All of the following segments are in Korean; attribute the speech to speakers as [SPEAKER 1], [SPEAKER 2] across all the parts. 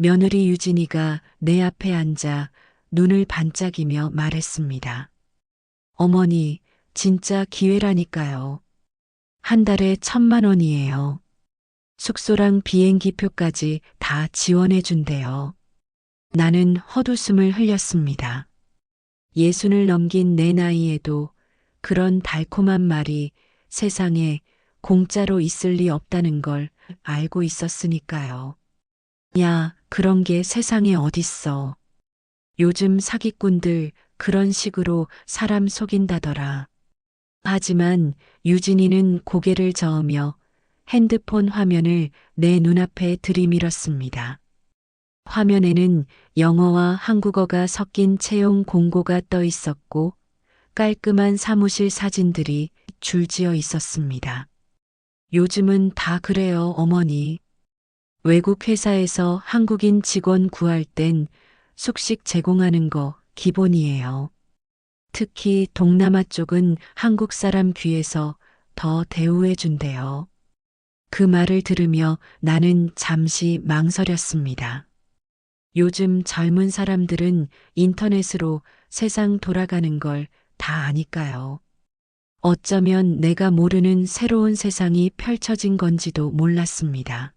[SPEAKER 1] 며느리 유진이가 내 앞에 앉아 눈을 반짝이며 말했습니다. 어머니, 진짜 기회라니까요. 한 달에 1,000만 원이에요. 숙소랑 비행기표까지 다 지원해 준대요. 나는 헛웃음을 흘렸습니다. 60을 넘긴 내 나이에도 그런 달콤한 말이 세상에 공짜로 있을 리 없다는 걸 알고 있었으니까요. 야, 그런 게 세상에 어딨어. 요즘 사기꾼들 그런 식으로 사람 속인다더라. 하지만 유진이는 고개를 저으며 핸드폰 화면을 내 눈앞에 들이밀었습니다. 화면에는 영어와 한국어가 섞인 채용 공고가 떠 있었고 깔끔한 사무실 사진들이 줄지어 있었습니다. 요즘은 다 그래요, 어머니. 외국 회사에서 한국인 직원 구할 땐 숙식 제공하는 거 기본이에요. 특히 동남아 쪽은 한국 사람 귀해서 더 대우해 준대요. 그 말을 들으며 나는 잠시 망설였습니다. 요즘 젊은 사람들은 인터넷으로 세상 돌아가는 걸 다 아니까요. 어쩌면 내가 모르는 새로운 세상이 펼쳐진 건지도 몰랐습니다.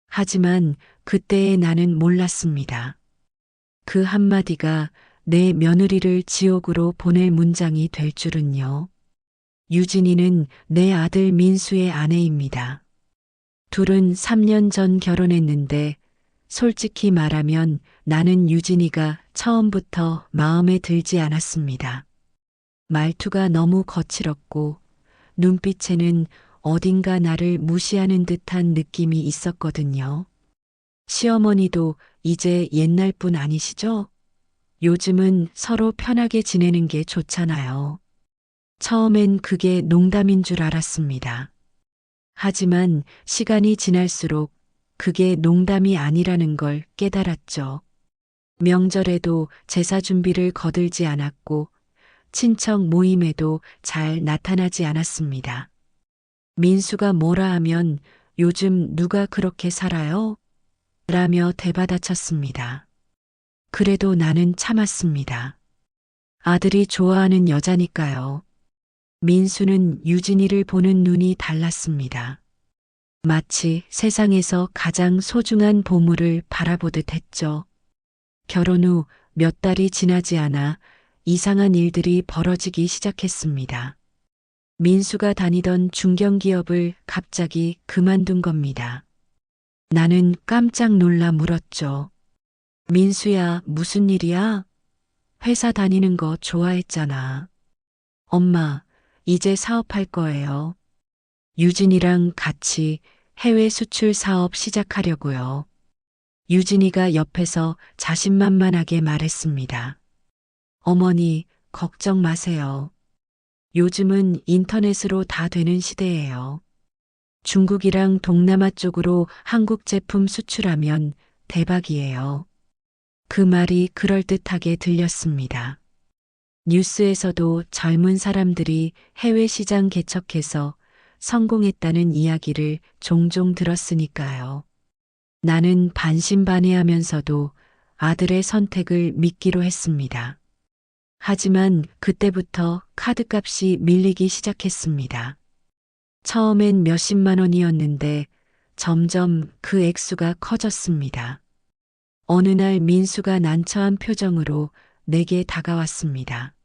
[SPEAKER 1] 하지만 그때의 나는 몰랐습니다. 그 한마디가 내 며느리를 지옥으로 보낼 문장이 될 줄은요. 유진이는 내 아들 민수의 아내입니다. 둘은 3년 전 결혼했는데 솔직히 말하면 나는 유진이가 처음부터 마음에 들지 않았습니다. 말투가 너무 거칠었고 눈빛에는 어딘가 나를 무시하는 듯한 느낌이 있었거든요. 시어머니도 이제 옛날 분 아니시죠? 요즘은 서로 편하게 지내는 게 좋잖아요. 처음엔 그게 농담인 줄 알았습니다. 하지만 시간이 지날수록 그게 농담이 아니라는 걸 깨달았죠. 명절에도 제사 준비를 거들지 않았고 친척 모임에도 잘 나타나지 않았습니다. 민수가 뭐라 하면 요즘 누가 그렇게 살아요? 라며 대받아쳤습니다. 그래도 나는 참았습니다. 아들이 좋아하는 여자니까요. 민수는 유진이를 보는 눈이 달랐습니다. 마치 세상에서 가장 소중한 보물을 바라보듯 했죠. 결혼 후 몇 달이 지나지 않아 이상한 일들이 벌어지기 시작했습니다. 민수가 다니던 중견기업을 갑자기 그만둔 겁니다. 나는 깜짝 놀라 물었죠. 민수야, 무슨 일이야? 회사 다니는 거 좋아했잖아. 엄마, 이제 사업할 거예요. 유진이랑 같이 해외 수출 사업 시작하려고요. 유진이가 옆에서 자신만만하게 말했습니다. 어머니, 걱정 마세요. 요즘은 인터넷으로 다 되는 시대예요. 중국이랑 동남아 쪽으로 한국 제품 수출하면 대박이에요. 그 말이 그럴듯하게 들렸습니다. 뉴스에서도 젊은 사람들이 해외 시장 개척해서 성공했다는 이야기를 종종 들었으니까요. 나는 반신반의하면서도 아들의 선택을 믿기로 했습니다. 하지만 그때부터 카드값이 밀리기 시작했습니다. 처음엔 몇십만 원이었는데 점점 그 액수가 커졌습니다. 어느 날 민수가 난처한 표정으로 내게 다가왔습니다.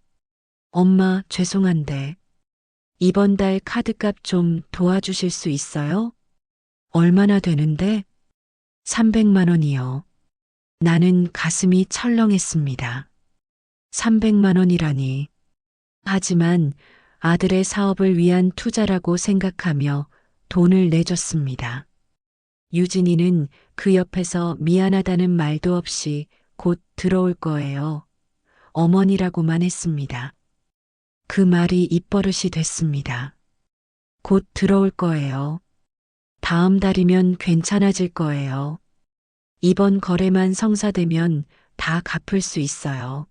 [SPEAKER 1] 엄마, 죄송한데 이번 달 카드값 좀 도와주실 수 있어요? 얼마나 되는데? 300만 원이요. 나는 가슴이 철렁했습니다. 300만 원이라니. 하지만 아들의 사업을 위한 투자라고 생각하며 돈을 내줬습니다. 유진이는 그 옆에서 미안하다는 말도 없이 곧 들어올 거예요. 어머니라고만 했습니다. 그 말이 입버릇이 됐습니다. 곧 들어올 거예요. 다음 달이면 괜찮아질 거예요. 이번 거래만 성사되면 다 갚을 수 있어요.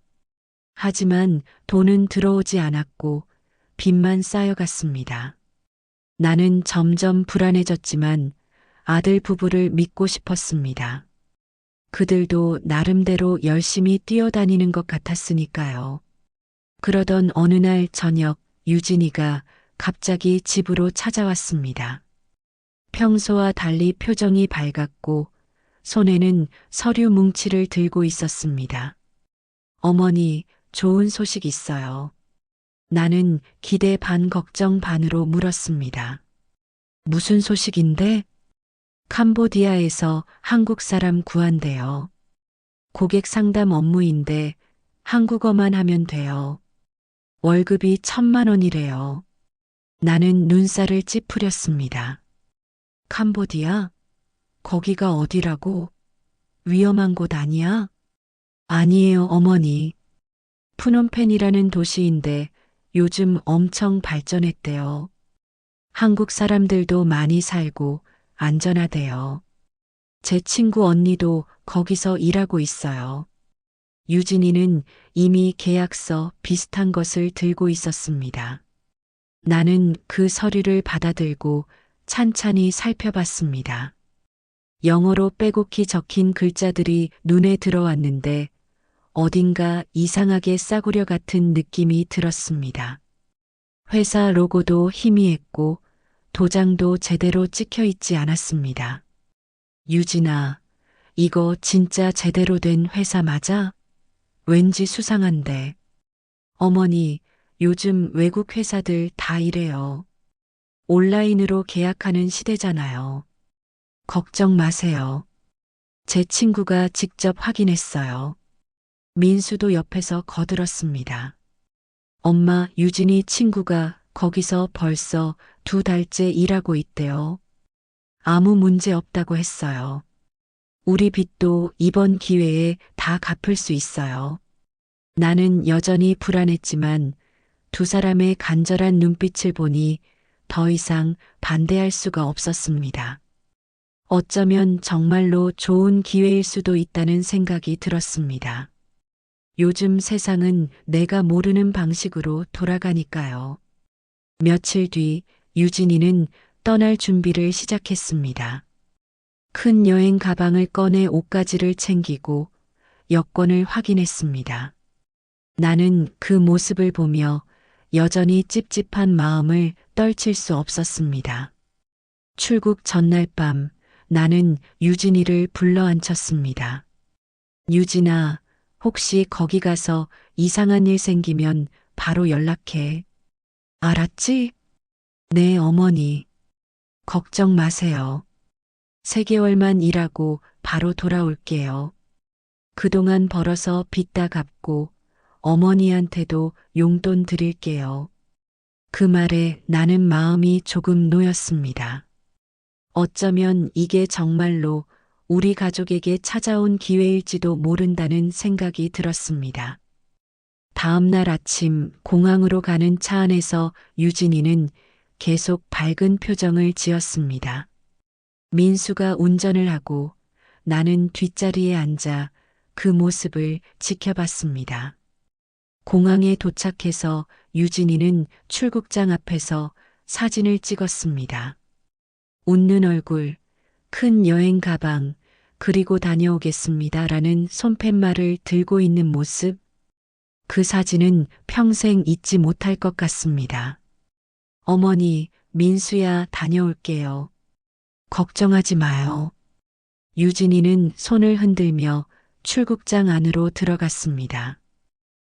[SPEAKER 1] 하지만 돈은 들어오지 않았고 빚만 쌓여갔습니다. 나는 점점 불안해졌지만 아들 부부를 믿고 싶었습니다. 그들도 나름대로 열심히 뛰어다니는 것 같았으니까요. 그러던 어느 날 저녁 유진이가 갑자기 집으로 찾아왔습니다. 평소와 달리 표정이 밝았고 손에는 서류 뭉치를 들고 있었습니다. 어머니, 좋은 소식 있어요. 나는 기대 반 걱정 반으로 물었습니다. 무슨 소식인데? 캄보디아에서 한국 사람 구한대요. 고객 상담 업무인데 한국어만 하면 돼요. 월급이 1,000만 원이래요. 나는 눈살을 찌푸렸습니다. 캄보디아? 거기가 어디라고? 위험한 곳 아니야? 아니에요, 어머니. 푸놈펜이라는 도시인데 요즘 엄청 발전했대요. 한국 사람들도 많이 살고 안전하대요. 제 친구 언니도 거기서 일하고 있어요. 유진이는 이미 계약서 비슷한 것을 들고 있었습니다. 나는 그 서류를 받아들고 찬찬히 살펴봤습니다. 영어로 빼곡히 적힌 글자들이 눈에 들어왔는데 어딘가 이상하게 싸구려 같은 느낌이 들었습니다. 회사 로고도 희미했고 도장도 제대로 찍혀 있지 않았습니다. 유진아, 이거 진짜 제대로 된 회사 맞아? 왠지 수상한데. 어머니, 요즘 외국 회사들 다 이래요. 온라인으로 계약하는 시대잖아요. 걱정 마세요. 제 친구가 직접 확인했어요. 민수도 옆에서 거들었습니다. 엄마, 유진이 친구가 거기서 벌써 2달째 일하고 있대요. 아무 문제 없다고 했어요. 우리 빚도 이번 기회에 다 갚을 수 있어요. 나는 여전히 불안했지만 두 사람의 간절한 눈빛을 보니 더 이상 반대할 수가 없었습니다. 어쩌면 정말로 좋은 기회일 수도 있다는 생각이 들었습니다. 요즘 세상은 내가 모르는 방식으로 돌아가니까요. 며칠 뒤 유진이는 떠날 준비를 시작했습니다. 큰 여행 가방을 꺼내 옷가지를 챙기고 여권을 확인했습니다. 나는 그 모습을 보며 여전히 찝찝한 마음을 떨칠 수 없었습니다. 출국 전날 밤 나는 유진이를 불러앉혔습니다. 유진아, 혹시 거기 가서 이상한 일 생기면 바로 연락해. 알았지? 네, 어머니. 걱정 마세요. 3개월만 일하고 바로 돌아올게요. 그동안 벌어서 빚 다 갚고 어머니한테도 용돈 드릴게요. 그 말에 나는 마음이 조금 놓였습니다. 어쩌면 이게 정말로 우리 가족에게 찾아온 기회일지도 모른다는 생각이 들었습니다. 다음 날 아침 공항으로 가는 차 안에서 유진이는 계속 밝은 표정을 지었습니다. 민수가 운전을 하고 나는 뒷자리에 앉아 그 모습을 지켜봤습니다. 공항에 도착해서 유진이는 출국장 앞에서 사진을 찍었습니다. 웃는 얼굴, 큰 여행 가방, 그리고 다녀오겠습니다라는 손팻말을 들고 있는 모습. 그 사진은 평생 잊지 못할 것 같습니다. 어머니, 민수야, 다녀올게요. 걱정하지 마요. 유진이는 손을 흔들며 출국장 안으로 들어갔습니다.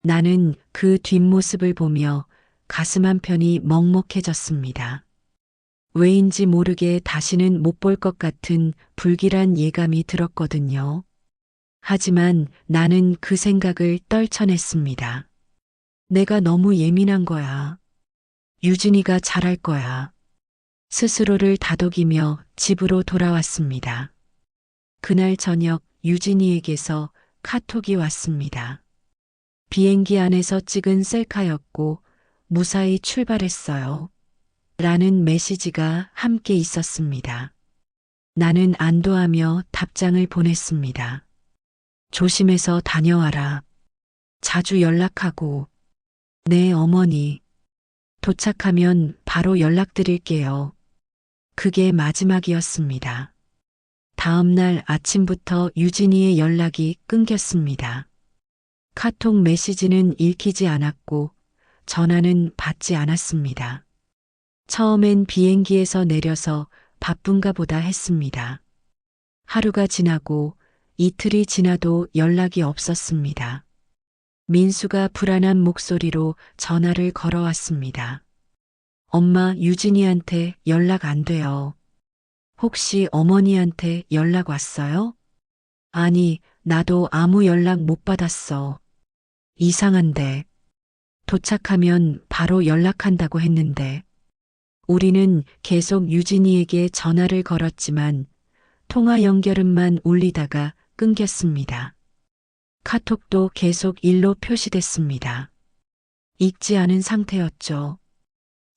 [SPEAKER 1] 나는 그 뒷모습을 보며 가슴 한편이 먹먹해졌습니다. 왜인지 모르게 다시는 못 볼 것 같은 불길한 예감이 들었거든요. 하지만 나는 그 생각을 떨쳐냈습니다. 내가 너무 예민한 거야. 유진이가 잘할 거야. 스스로를 다독이며 집으로 돌아왔습니다. 그날 저녁 유진이에게서 카톡이 왔습니다. 비행기 안에서 찍은 셀카였고 무사히 출발했어요. 라는 메시지가 함께 있었습니다. 나는 안도하며 답장을 보냈습니다. 조심해서 다녀와라. 자주 연락하고. 네, 어머니. 도착하면 바로 연락드릴게요. 그게 마지막이었습니다. 다음 날 아침부터 유진이의 연락이 끊겼습니다. 카톡 메시지는 읽히지 않았고 전화는 받지 않았습니다. 처음엔 비행기에서 내려서 바쁜가 보다 했습니다. 하루가 지나고 이틀이 지나도 연락이 없었습니다. 민수가 불안한 목소리로 전화를 걸어왔습니다. 엄마, 유진이한테 연락 안 돼요. 혹시 어머니한테 연락 왔어요? 아니, 나도 아무 연락 못 받았어. 이상한데. 도착하면 바로 연락한다고 했는데. 우리는 계속 유진이에게 전화를 걸었지만 통화 연결음만 울리다가 끊겼습니다. 카톡도 계속 일로 표시됐습니다. 읽지 않은 상태였죠.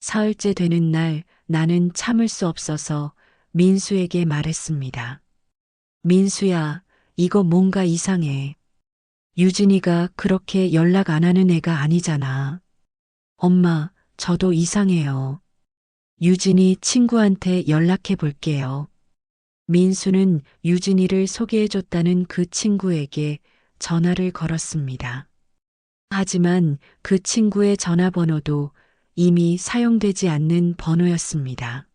[SPEAKER 1] 사흘째 되는 날 나는 참을 수 없어서 민수에게 말했습니다. 민수야, 이거 뭔가 이상해. 유진이가 그렇게 연락 안 하는 애가 아니잖아. 엄마, 저도 이상해요. 유진이 친구한테 연락해 볼게요. 민수는 유진이를 소개해줬다는 그 친구에게 전화를 걸었습니다. 하지만 그 친구의 전화번호도 이미 사용되지 않는 번호였습니다.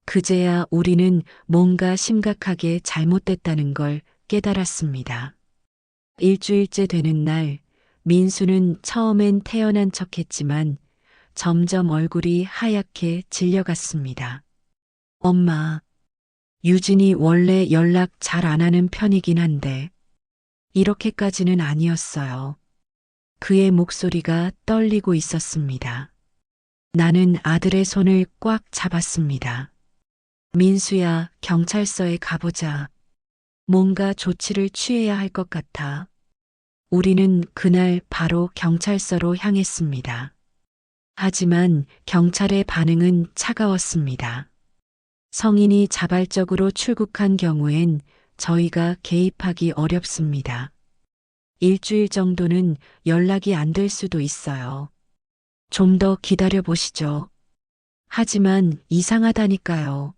[SPEAKER 1] 그제야 우리는 뭔가 심각하게 잘못됐다는 걸 깨달았습니다. 일주일째 되는 날, 민수는 처음엔 태연한 척했지만 점점 얼굴이 하얗게 질려갔습니다. 엄마, 유진이 원래 연락 잘 안 하는 편이긴 한데, 이렇게까지는 아니었어요. 그의 목소리가 떨리고 있었습니다. 나는 아들의 손을 꽉 잡았습니다. 민수야, 경찰서에 가보자. 뭔가 조치를 취해야 할 것 같아. 우리는 그날 바로 경찰서로 향했습니다. 하지만 경찰의 반응은 차가웠습니다. 성인이 자발적으로 출국한 경우엔 저희가 개입하기 어렵습니다. 일주일 정도는 연락이 안 될 수도 있어요. 좀 더 기다려 보시죠. 하지만 이상하다니까요.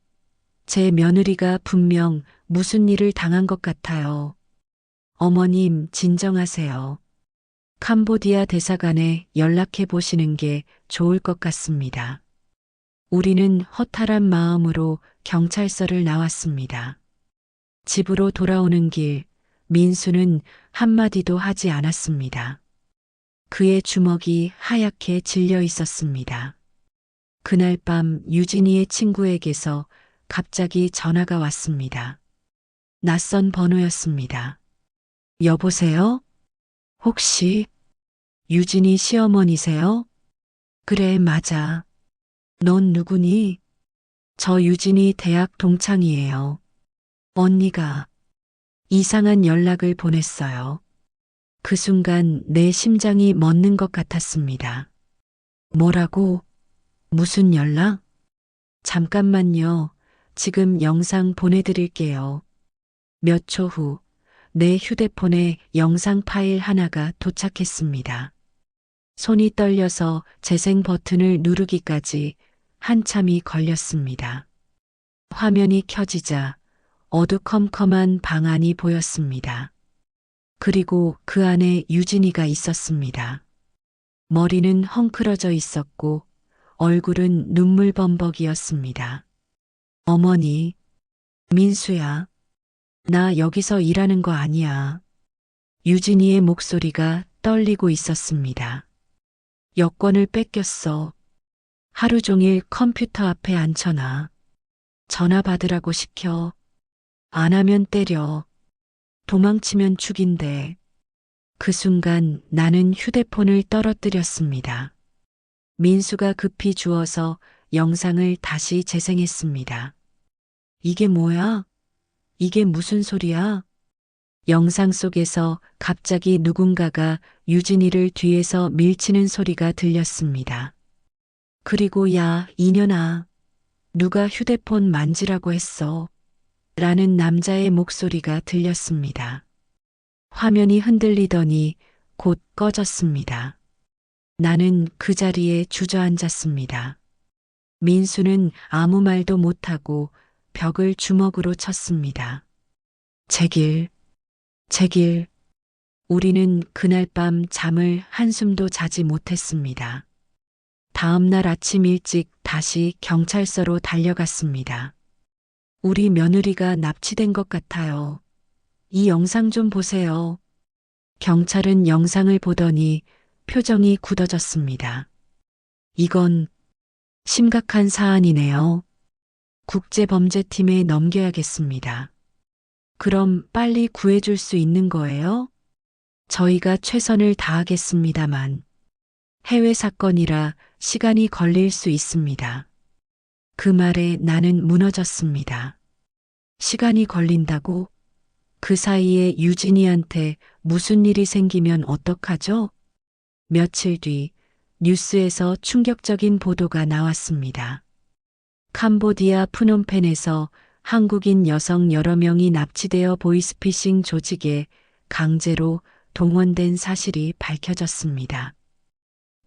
[SPEAKER 1] 제 며느리가 분명 무슨 일을 당한 것 같아요. 어머님, 진정하세요. 캄보디아 대사관에 연락해 보시는 게 좋을 것 같습니다. 우리는 허탈한 마음으로 경찰서를 나왔습니다. 집으로 돌아오는 길, 민수는 한마디도 하지 않았습니다. 그의 주먹이 하얗게 질려 있었습니다. 그날 밤 유진이의 친구에게서 갑자기 전화가 왔습니다. 낯선 번호였습니다. 여보세요? 혹시 유진이 시어머니세요? 그래, 맞아. 넌 누구니? 저 유진이 대학 동창이에요. 언니가 이상한 연락을 보냈어요. 그 순간 내 심장이 멎는 것 같았습니다. 뭐라고? 무슨 연락? 잠깐만요. 지금 영상 보내드릴게요. 몇 초 후, 내 휴대폰에 영상 파일 하나가 도착했습니다. 손이 떨려서 재생 버튼을 누르기까지 한참이 걸렸습니다. 화면이 켜지자 어두컴컴한 방 안이 보였습니다. 그리고 그 안에 유진이가 있었습니다. 머리는 헝클어져 있었고 얼굴은 눈물범벅이었습니다. 어머니, 민수야, 나 여기서 일하는 거 아니야. 유진이의 목소리가 떨리고 있었습니다. 여권을 뺏겼어. 하루 종일 컴퓨터 앞에 앉혀놔. 전화 받으라고 시켜. 안 하면 때려. 도망치면 죽인대. 그 순간 나는 휴대폰을 떨어뜨렸습니다. 민수가 급히 주워서 영상을 다시 재생했습니다. 이게 뭐야? 이게 무슨 소리야? 영상 속에서 갑자기 누군가가 유진이를 뒤에서 밀치는 소리가 들렸습니다. 그리고 야, 이년아. 누가 휴대폰 만지라고 했어. 라는 남자의 목소리가 들렸습니다. 화면이 흔들리더니 곧 꺼졌습니다. 나는 그 자리에 주저앉았습니다. 민수는 아무 말도 못하고 벽을 주먹으로 쳤습니다. 제 길. 우리는 그날 밤 잠을 한숨도 자지 못했습니다. 다음 날 아침 일찍 다시 경찰서로 달려갔습니다. 우리 며느리가 납치된 것 같아요. 이 영상 좀 보세요. 경찰은 영상을 보더니 표정이 굳어졌습니다. 이건 심각한 사안이네요. 국제범죄팀에 넘겨야겠습니다. 그럼 빨리 구해줄 수 있는 거예요? 저희가 최선을 다하겠습니다만 해외 사건이라 시간이 걸릴 수 있습니다. 그 말에 나는 무너졌습니다. 시간이 걸린다고? 그 사이에 유진이한테 무슨 일이 생기면 어떡하죠? 며칠 뒤 뉴스에서 충격적인 보도가 나왔습니다. 캄보디아 프놈펜에서 한국인 여성 여러 명이 납치되어 보이스피싱 조직에 강제로 동원된 사실이 밝혀졌습니다.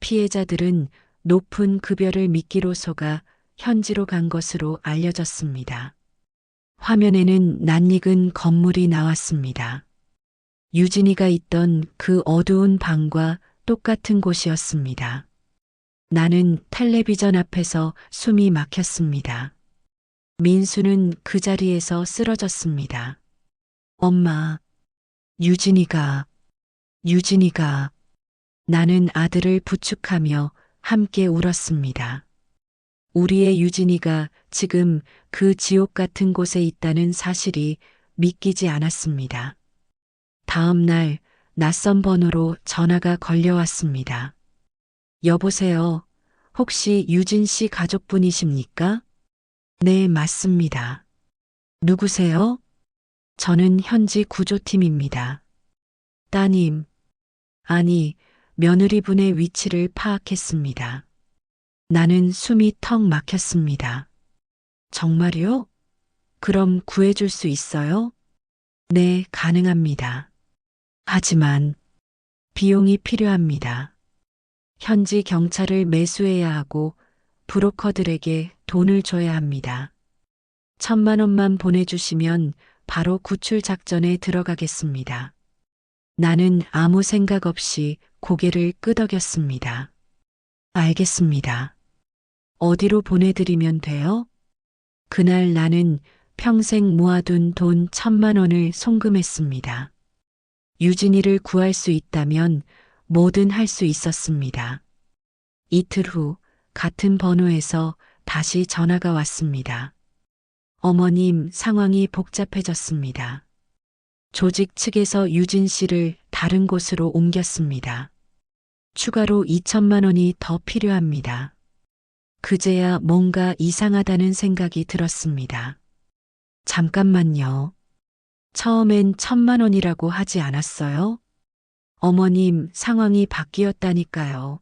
[SPEAKER 1] 피해자들은 높은 급여를 미끼로 속아 현지로 간 것으로 알려졌습니다. 화면에는 낯익은 건물이 나왔습니다. 유진이가 있던 그 어두운 방과 똑같은 곳이었습니다. 나는 텔레비전 앞에서 숨이 막혔습니다. 민수는 그 자리에서 쓰러졌습니다. 엄마, 유진이가, 나는 아들을 부축하며 함께 울었습니다. 우리의 유진이가 지금 그 지옥 같은 곳에 있다는 사실이 믿기지 않았습니다. 다음 날 낯선 번호로 전화가 걸려왔습니다. 여보세요. 혹시 유진 씨 가족분이십니까? 네, 맞습니다. 누구세요? 저는 현지 구조팀입니다. 따님, 아니, 며느리분의 위치를 파악했습니다. 나는 숨이 턱 막혔습니다. 정말요? 그럼 구해줄 수 있어요? 네, 가능합니다. 하지만 비용이 필요합니다. 현지 경찰을 매수해야 하고 브로커들에게 돈을 줘야 합니다. 1,000만 원만 보내주시면 바로 구출 작전에 들어가겠습니다. 나는 아무 생각 없이 고개를 끄덕였습니다. 알겠습니다. 어디로 보내드리면 돼요? 그날 나는 평생 모아둔 돈 1,000만 원을 송금했습니다. 유진이를 구할 수 있다면 뭐든 할 수 있었습니다. 이틀 후 같은 번호에서 다시 전화가 왔습니다. 어머님, 상황이 복잡해졌습니다. 조직 측에서 유진 씨를 다른 곳으로 옮겼습니다. 추가로 2,000만 원이 더 필요합니다. 그제야 뭔가 이상하다는 생각이 들었습니다. 잠깐만요. 처음엔 1,000만 원이라고 하지 않았어요? 어머님, 상황이 바뀌었다니까요.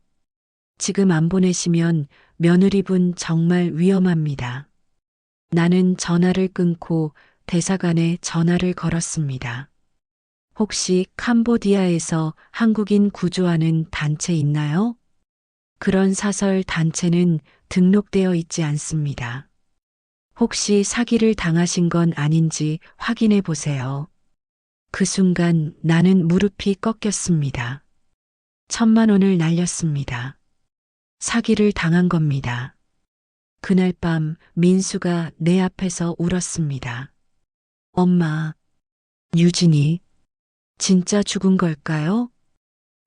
[SPEAKER 1] 지금 안 보내시면 며느리분 정말 위험합니다. 나는 전화를 끊고 대사관에 전화를 걸었습니다. 혹시 캄보디아에서 한국인 구조하는 단체 있나요? 그런 사설 단체는 등록되어 있지 않습니다. 혹시 사기를 당하신 건 아닌지 확인해 보세요. 그 순간 나는 무릎이 꺾였습니다. 1,000만 원을 날렸습니다. 사기를 당한 겁니다. 그날 밤 민수가 내 앞에서 울었습니다. 엄마, 유진이 진짜 죽은 걸까요?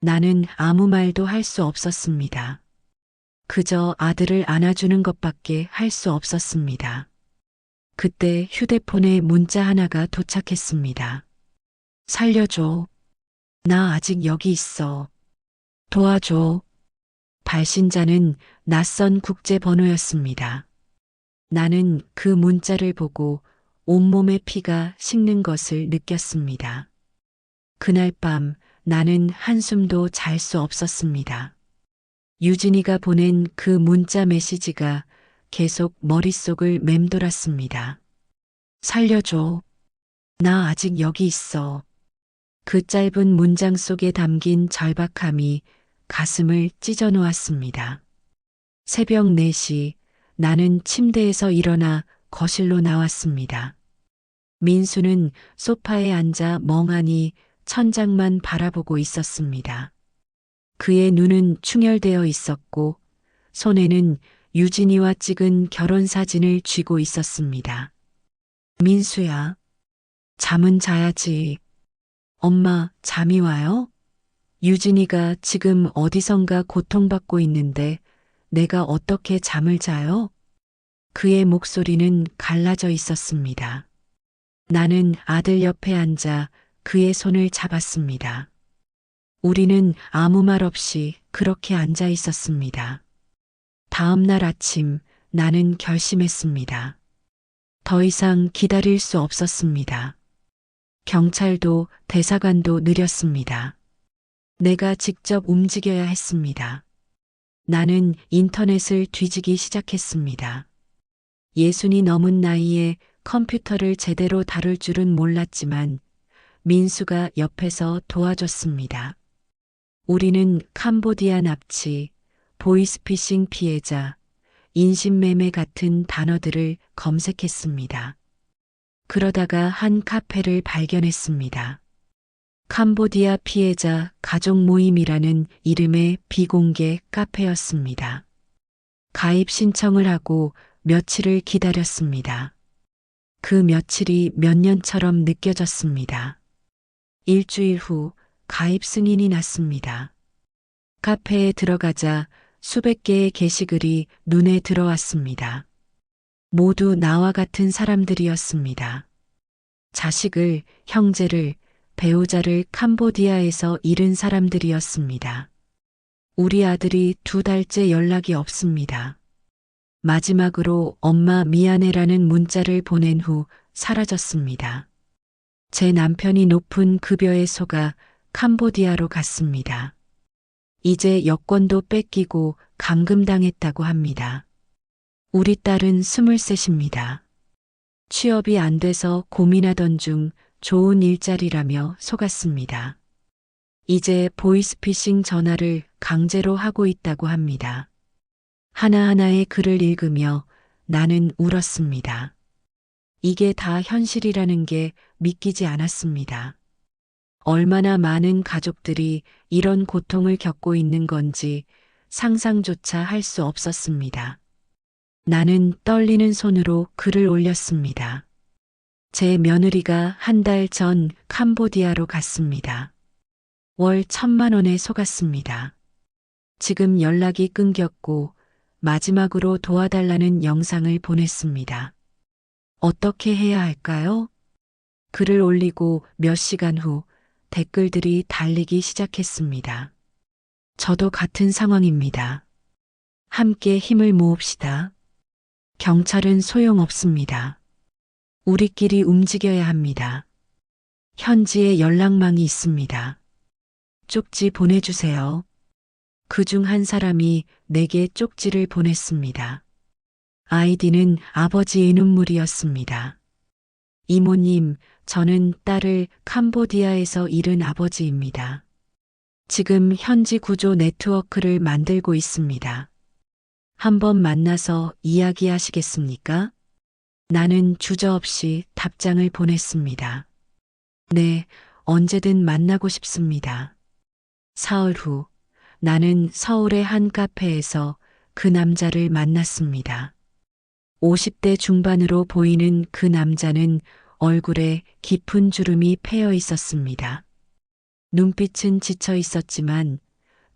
[SPEAKER 1] 나는 아무 말도 할 수 없었습니다. 그저 아들을 안아주는 것밖에 할 수 없었습니다. 그때 휴대폰에 문자 하나가 도착했습니다. 살려줘. 나 아직 여기 있어. 도와줘. 발신자는 낯선 국제 번호였습니다. 나는 그 문자를 보고 온몸의 피가 식는 것을 느꼈습니다. 그날 밤 나는 한숨도 잘 수 없었습니다. 유진이가 보낸 그 문자 메시지가 계속 머릿속을 맴돌았습니다. 살려줘. 나 아직 여기 있어. 그 짧은 문장 속에 담긴 절박함이 가슴을 찢어 놓았습니다. 새벽 4시 나는 침대에서 일어나 거실로 나왔습니다. 민수는 소파에 앉아 멍하니 천장만 바라보고 있었습니다. 그의 눈은 충혈되어 있었고 손에는 유진이와 찍은 결혼 사진을 쥐고 있었습니다. 민수야, 잠은 자야지. 엄마, 잠이 와요? 유진이가 지금 어디선가 고통받고 있는데 내가 어떻게 잠을 자요? 그의 목소리는 갈라져 있었습니다. 나는 아들 옆에 앉아 그의 손을 잡았습니다. 우리는 아무 말 없이 그렇게 앉아 있었습니다. 다음 날 아침 나는 결심했습니다. 더 이상 기다릴 수 없었습니다. 경찰도 대사관도 느렸습니다. 내가 직접 움직여야 했습니다. 나는 인터넷을 뒤지기 시작했습니다. 60이 넘은 나이에 컴퓨터를 제대로 다룰 줄은 몰랐지만 민수가 옆에서 도와줬습니다. 우리는 캄보디아 납치, 보이스피싱 피해자, 인신매매 같은 단어들을 검색했습니다. 그러다가 한 카페를 발견했습니다. 캄보디아 피해자 가족 모임이라는 이름의 비공개 카페였습니다. 가입 신청을 하고 며칠을 기다렸습니다. 그 며칠이 몇 년처럼 느껴졌습니다. 일주일 후 가입 승인이 났습니다. 카페에 들어가자 수백 개의 게시글이 눈에 들어왔습니다. 모두 나와 같은 사람들이었습니다. 자식을, 형제를, 배우자를 캄보디아에서 잃은 사람들이었습니다. 우리 아들이 2달째 연락이 없습니다. 마지막으로 엄마 미안해라는 문자를 보낸 후 사라졌습니다. 제 남편이 높은 급여에 속아 캄보디아로 갔습니다. 이제 여권도 뺏기고 감금당했다고 합니다. 우리 딸은 23입니다. 취업이 안 돼서 고민하던 중 좋은 일자리라며 속았습니다. 이제 보이스피싱 전화를 강제로 하고 있다고 합니다. 하나하나의 글을 읽으며 나는 울었습니다. 이게 다 현실이라는 게 믿기지 않았습니다. 얼마나 많은 가족들이 이런 고통을 겪고 있는 건지 상상조차 할 수 없었습니다. 나는 떨리는 손으로 글을 올렸습니다. 제 며느리가 한 달 전 캄보디아로 갔습니다. 월 1,000만 원에 속았습니다. 지금 연락이 끊겼고 마지막으로 도와달라는 영상을 보냈습니다. 어떻게 해야 할까요? 글을 올리고 몇 시간 후 댓글들이 달리기 시작했습니다. 저도 같은 상황입니다. 함께 힘을 모읍시다. 경찰은 소용없습니다. 우리끼리 움직여야 합니다. 현지에 연락망이 있습니다. 쪽지 보내주세요. 그중 한 사람이 내게 쪽지를 보냈습니다. 아이디는 아버지의 눈물이었습니다. 이모님, 저는 딸을 캄보디아에서 잃은 아버지입니다. 지금 현지 구조 네트워크를 만들고 있습니다. 한번 만나서 이야기하시겠습니까? 나는 주저없이 답장을 보냈습니다. 네, 언제든 만나고 싶습니다. 사흘 후 나는 서울의 한 카페에서 그 남자를 만났습니다. 50대 중반으로 보이는 그 남자는 얼굴에 깊은 주름이 패여 있었습니다. 눈빛은 지쳐 있었지만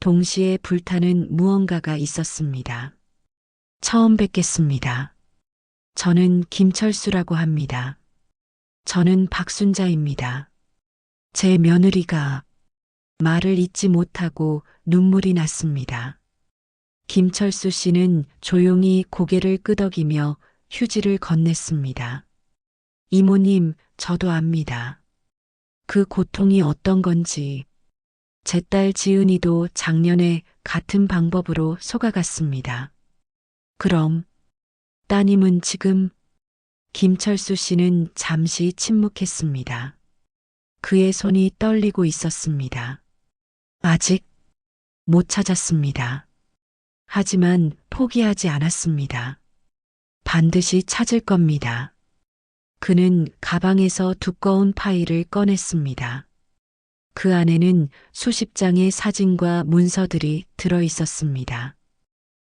[SPEAKER 1] 동시에 불타는 무언가가 있었습니다. 처음 뵙겠습니다. 저는 김철수라고 합니다. 저는 박순자입니다. 제 며느리가 말을 잇지 못하고 눈물이 났습니다. 김철수 씨는 조용히 고개를 끄덕이며 휴지를 건넸습니다. 이모님, 저도 압니다. 그 고통이 어떤 건지. 제 딸 지은이도 작년에 같은 방법으로 속아갔습니다. 그럼 따님은 지금? 김철수 씨는 잠시 침묵했습니다. 그의 손이 떨리고 있었습니다. 아직 못 찾았습니다. 하지만 포기하지 않았습니다. 반드시 찾을 겁니다. 그는 가방에서 두꺼운 파일을 꺼냈습니다. 그 안에는 수십 장의 사진과 문서들이 들어 있었습니다.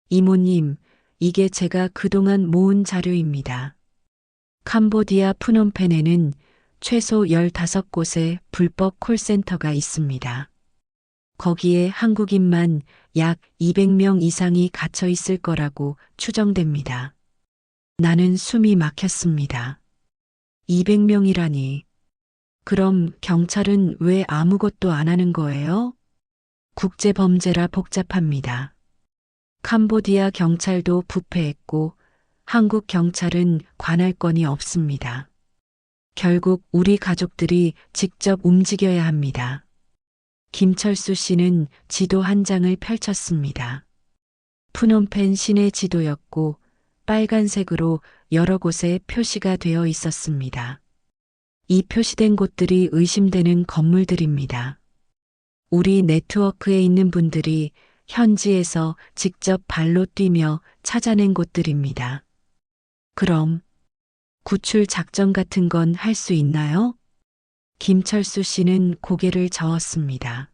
[SPEAKER 1] 이모님, 이게 제가 그동안 모은 자료입니다. 캄보디아 프놈펜에는 최소 15곳의 불법 콜센터가 있습니다. 거기에 한국인만 약 200명 이상이 갇혀 있을 거라고 추정됩니다. 나는 숨이 막혔습니다. 200명이라니. 그럼 경찰은 왜 아무것도 안 하는 거예요? 국제범죄라 복잡합니다. 캄보디아 경찰도 부패했고 한국 경찰은 관할 건이 없습니다. 결국 우리 가족들이 직접 움직여야 합니다. 김철수 씨는 지도 한 장을 펼쳤습니다. 푸놈펜 시내 지도였고 빨간색으로 여러 곳에 표시가 되어 있었습니다. 이 표시된 곳들이 의심되는 건물들입니다. 우리 네트워크에 있는 분들이 현지에서 직접 발로 뛰며 찾아낸 곳들입니다. 그럼 구출 작전 같은 건 할 수 있나요? 김철수 씨는 고개를 저었습니다.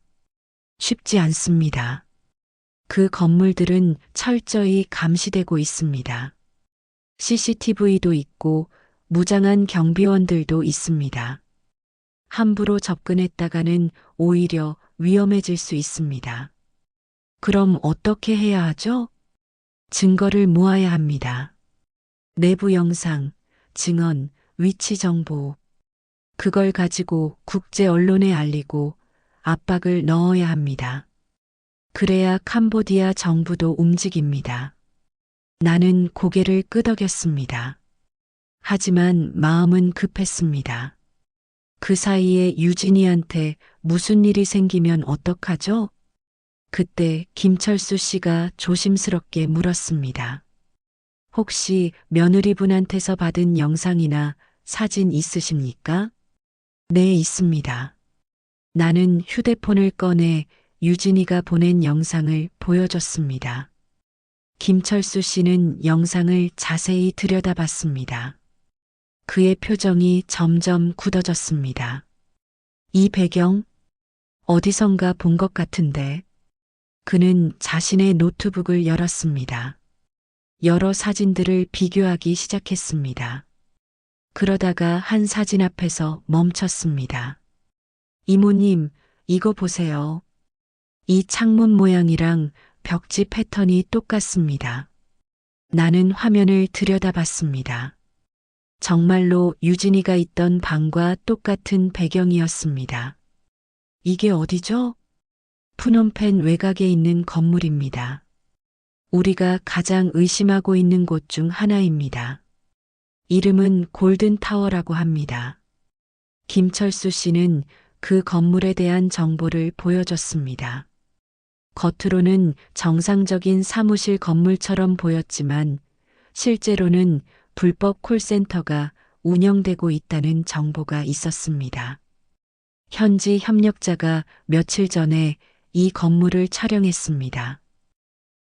[SPEAKER 1] 쉽지 않습니다. 그 건물들은 철저히 감시되고 있습니다. CCTV도 있고 무장한 경비원들도 있습니다. 함부로 접근했다가는 오히려 위험해질 수 있습니다. 그럼 어떻게 해야 하죠? 증거를 모아야 합니다. 내부 영상, 증언, 위치 정보. 그걸 가지고 국제 언론에 알리고 압박을 넣어야 합니다. 그래야 캄보디아 정부도 움직입니다. 나는 고개를 끄덕였습니다. 하지만 마음은 급했습니다. 그 사이에 유진이한테 무슨 일이 생기면 어떡하죠? 그때 김철수 씨가 조심스럽게 물었습니다. 혹시 며느리분한테서 받은 영상이나 사진 있으십니까? 네, 있습니다. 나는 휴대폰을 꺼내 유진이가 보낸 영상을 보여줬습니다. 김철수 씨는 영상을 자세히 들여다봤습니다. 그의 표정이 점점 굳어졌습니다. 이 배경? 어디선가 본 것 같은데. 그는 자신의 노트북을 열었습니다. 여러 사진들을 비교하기 시작했습니다. 그러다가 한 사진 앞에서 멈췄습니다. 이모님, 이거 보세요. 이 창문 모양이랑 벽지 패턴이 똑같습니다. 나는 화면을 들여다봤습니다. 정말로 유진이가 있던 방과 똑같은 배경이었습니다. 이게 어디죠? 푸놈펜 외곽에 있는 건물입니다. 우리가 가장 의심하고 있는 곳 중 하나입니다. 이름은 골든타워라고 합니다. 김철수 씨는 그 건물에 대한 정보를 보여줬습니다. 겉으로는 정상적인 사무실 건물처럼 보였지만 실제로는 불법 콜센터가 운영되고 있다는 정보가 있었습니다. 현지 협력자가 며칠 전에 이 건물을 촬영했습니다.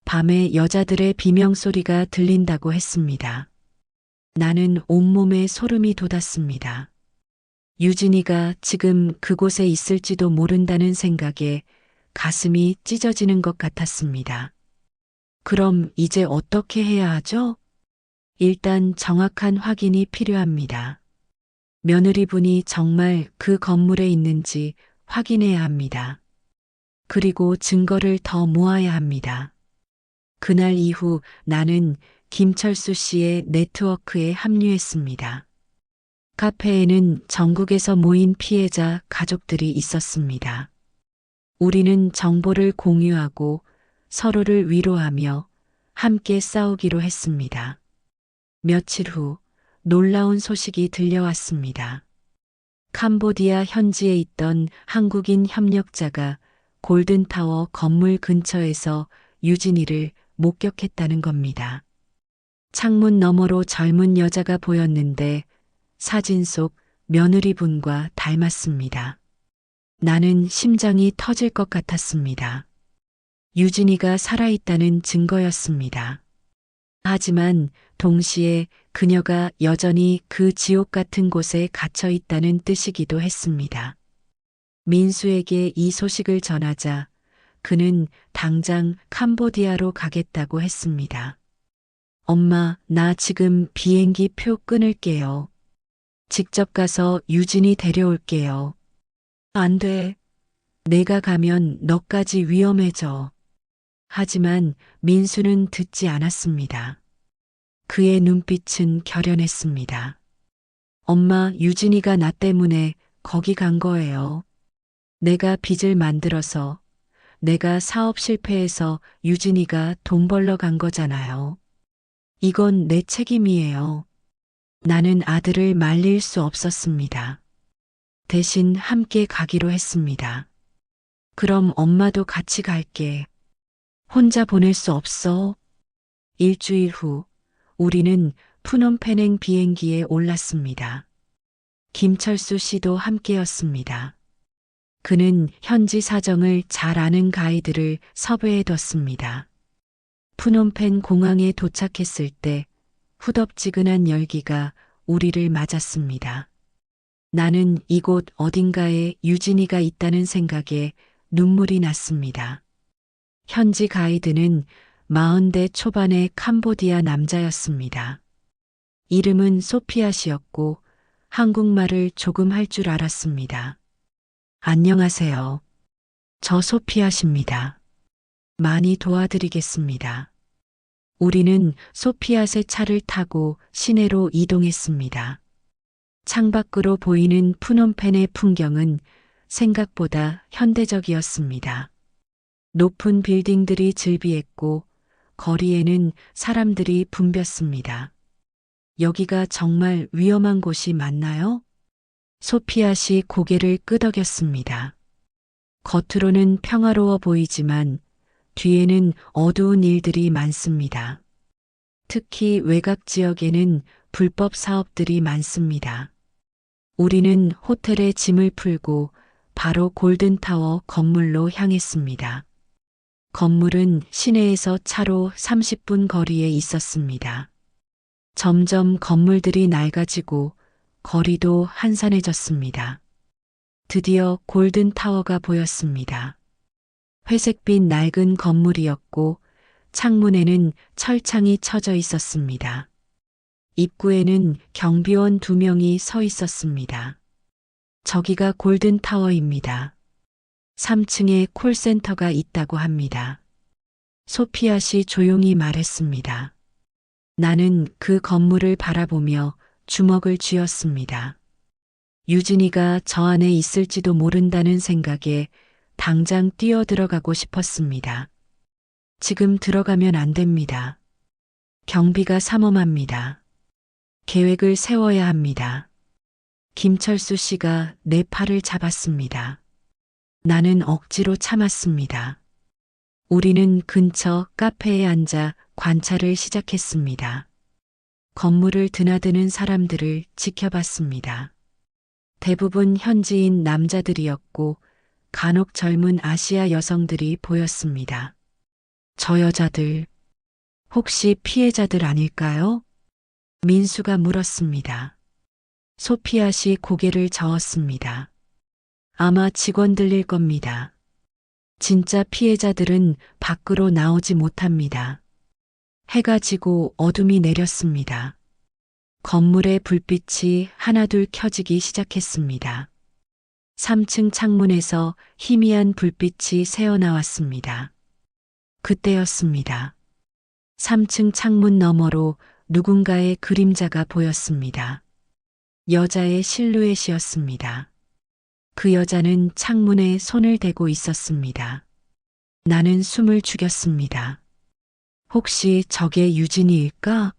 [SPEAKER 1] 밤에 여자들의 비명소리가 들린다고 했습니다. 나는 온몸에 소름이 돋았습니다. 유진이가 지금 그곳에 있을지도 모른다는 생각에 가슴이 찢어지는 것 같았습니다. 그럼 이제 어떻게 해야 하죠? 일단 정확한 확인이 필요합니다. 며느리분이 정말 그 건물에 있는지 확인해야 합니다. 그리고 증거를 더 모아야 합니다. 그날 이후 나는 김철수 씨의 네트워크에 합류했습니다. 카페에는 전국에서 모인 피해자 가족들이 있었습니다. 우리는 정보를 공유하고 서로를 위로하며 함께 싸우기로 했습니다. 며칠 후 놀라운 소식이 들려왔습니다. 캄보디아 현지에 있던 한국인 협력자가 골든타워 건물 근처에서 유진이를 목격했다는 겁니다. 창문 너머로 젊은 여자가 보였는데 사진 속 며느리분과 닮았습니다. 나는 심장이 터질 것 같았습니다. 유진이가 살아있다는 증거였습니다. 하지만 동시에 그녀가 여전히 그 지옥 같은 곳에 갇혀 있다는 뜻이기도 했습니다. 민수에게 이 소식을 전하자 그는 당장 캄보디아로 가겠다고 했습니다. 엄마, 나 지금 비행기 표 끊을게요. 직접 가서 유진이 데려올게요. 안 돼. 내가 가면 너까지 위험해져. 하지만 민수는 듣지 않았습니다. 그의 눈빛은 결연했습니다. 엄마, 유진이가 나 때문에 거기 간 거예요. 내가 빚을 만들어서, 내가 사업 실패해서 유진이가 돈 벌러 간 거잖아요. 이건 내 책임이에요. 나는 아들을 말릴 수 없었습니다. 대신 함께 가기로 했습니다. 그럼 엄마도 같이 갈게. 혼자 보낼 수 없어. 일주일 후, 우리는 푸놈페냉 비행기에 올랐습니다. 김철수 씨도 함께였습니다. 그는 현지 사정을 잘 아는 가이드를 섭외해뒀습니다. 푸놈펜 공항에 도착했을 때 후덥지근한 열기가 우리를 맞았습니다. 나는 이곳 어딘가에 유진이가 있다는 생각에 눈물이 났습니다. 현지 가이드는 40대 초반의 캄보디아 남자였습니다. 이름은 소피아 씨였고 한국말을 조금 할 줄 알았습니다. 안녕하세요. 저 소피아 씨입니다. 많이 도와드리겠습니다. 우리는 소피아의 차를 타고 시내로 이동했습니다. 창밖으로 보이는 푸놈펜의 풍경은 생각보다 현대적이었습니다. 높은 빌딩들이 즐비했고 거리에는 사람들이 붐볐습니다. 여기가 정말 위험한 곳이 맞나요? 소피아 씨 고개를 끄덕였습니다. 겉으로는 평화로워 보이지만 뒤에는 어두운 일들이 많습니다. 특히 외곽 지역에는 불법 사업들이 많습니다. 우리는 호텔에 짐을 풀고 바로 골든타워 건물로 향했습니다. 건물은 시내에서 차로 30분 거리에 있었습니다. 점점 건물들이 낡아지고 거리도 한산해졌습니다. 드디어 골든타워가 보였습니다. 회색빛 낡은 건물이었고 창문에는 철창이 쳐져 있었습니다. 입구에는 경비원 2명이 서 있었습니다. 저기가 골든타워입니다. 3층에 콜센터가 있다고 합니다. 소피아 씨 조용히 말했습니다. 나는 그 건물을 바라보며 주먹을 쥐었습니다. 유진이가 저 안에 있을지도 모른다는 생각에 당장 뛰어 들어가고 싶었습니다. 지금 들어가면 안 됩니다. 경비가 삼엄합니다. 계획을 세워야 합니다. 김철수 씨가 내 팔을 잡았습니다. 나는 억지로 참았습니다. 우리는 근처 카페에 앉아 관찰을 시작했습니다. 건물을 드나드는 사람들을 지켜봤습니다. 대부분 현지인 남자들이었고 간혹 젊은 아시아 여성들이 보였습니다. 저 여자들, 혹시 피해자들 아닐까요? 민수가 물었습니다. 소피아 씨 고개를 저었습니다. 아마 직원들일 겁니다. 진짜 피해자들은 밖으로 나오지 못합니다. 해가 지고 어둠이 내렸습니다. 건물의 불빛이 하나둘 켜지기 시작했습니다. 3층 창문에서 희미한 불빛이 새어나왔습니다. 그때였습니다. 3층 창문 너머로 누군가의 그림자가 보였습니다. 여자의 실루엣이었습니다. 그 여자는 창문에 손을 대고 있었습니다. 나는 숨을 죽였습니다. 혹시 저게 유진이일까?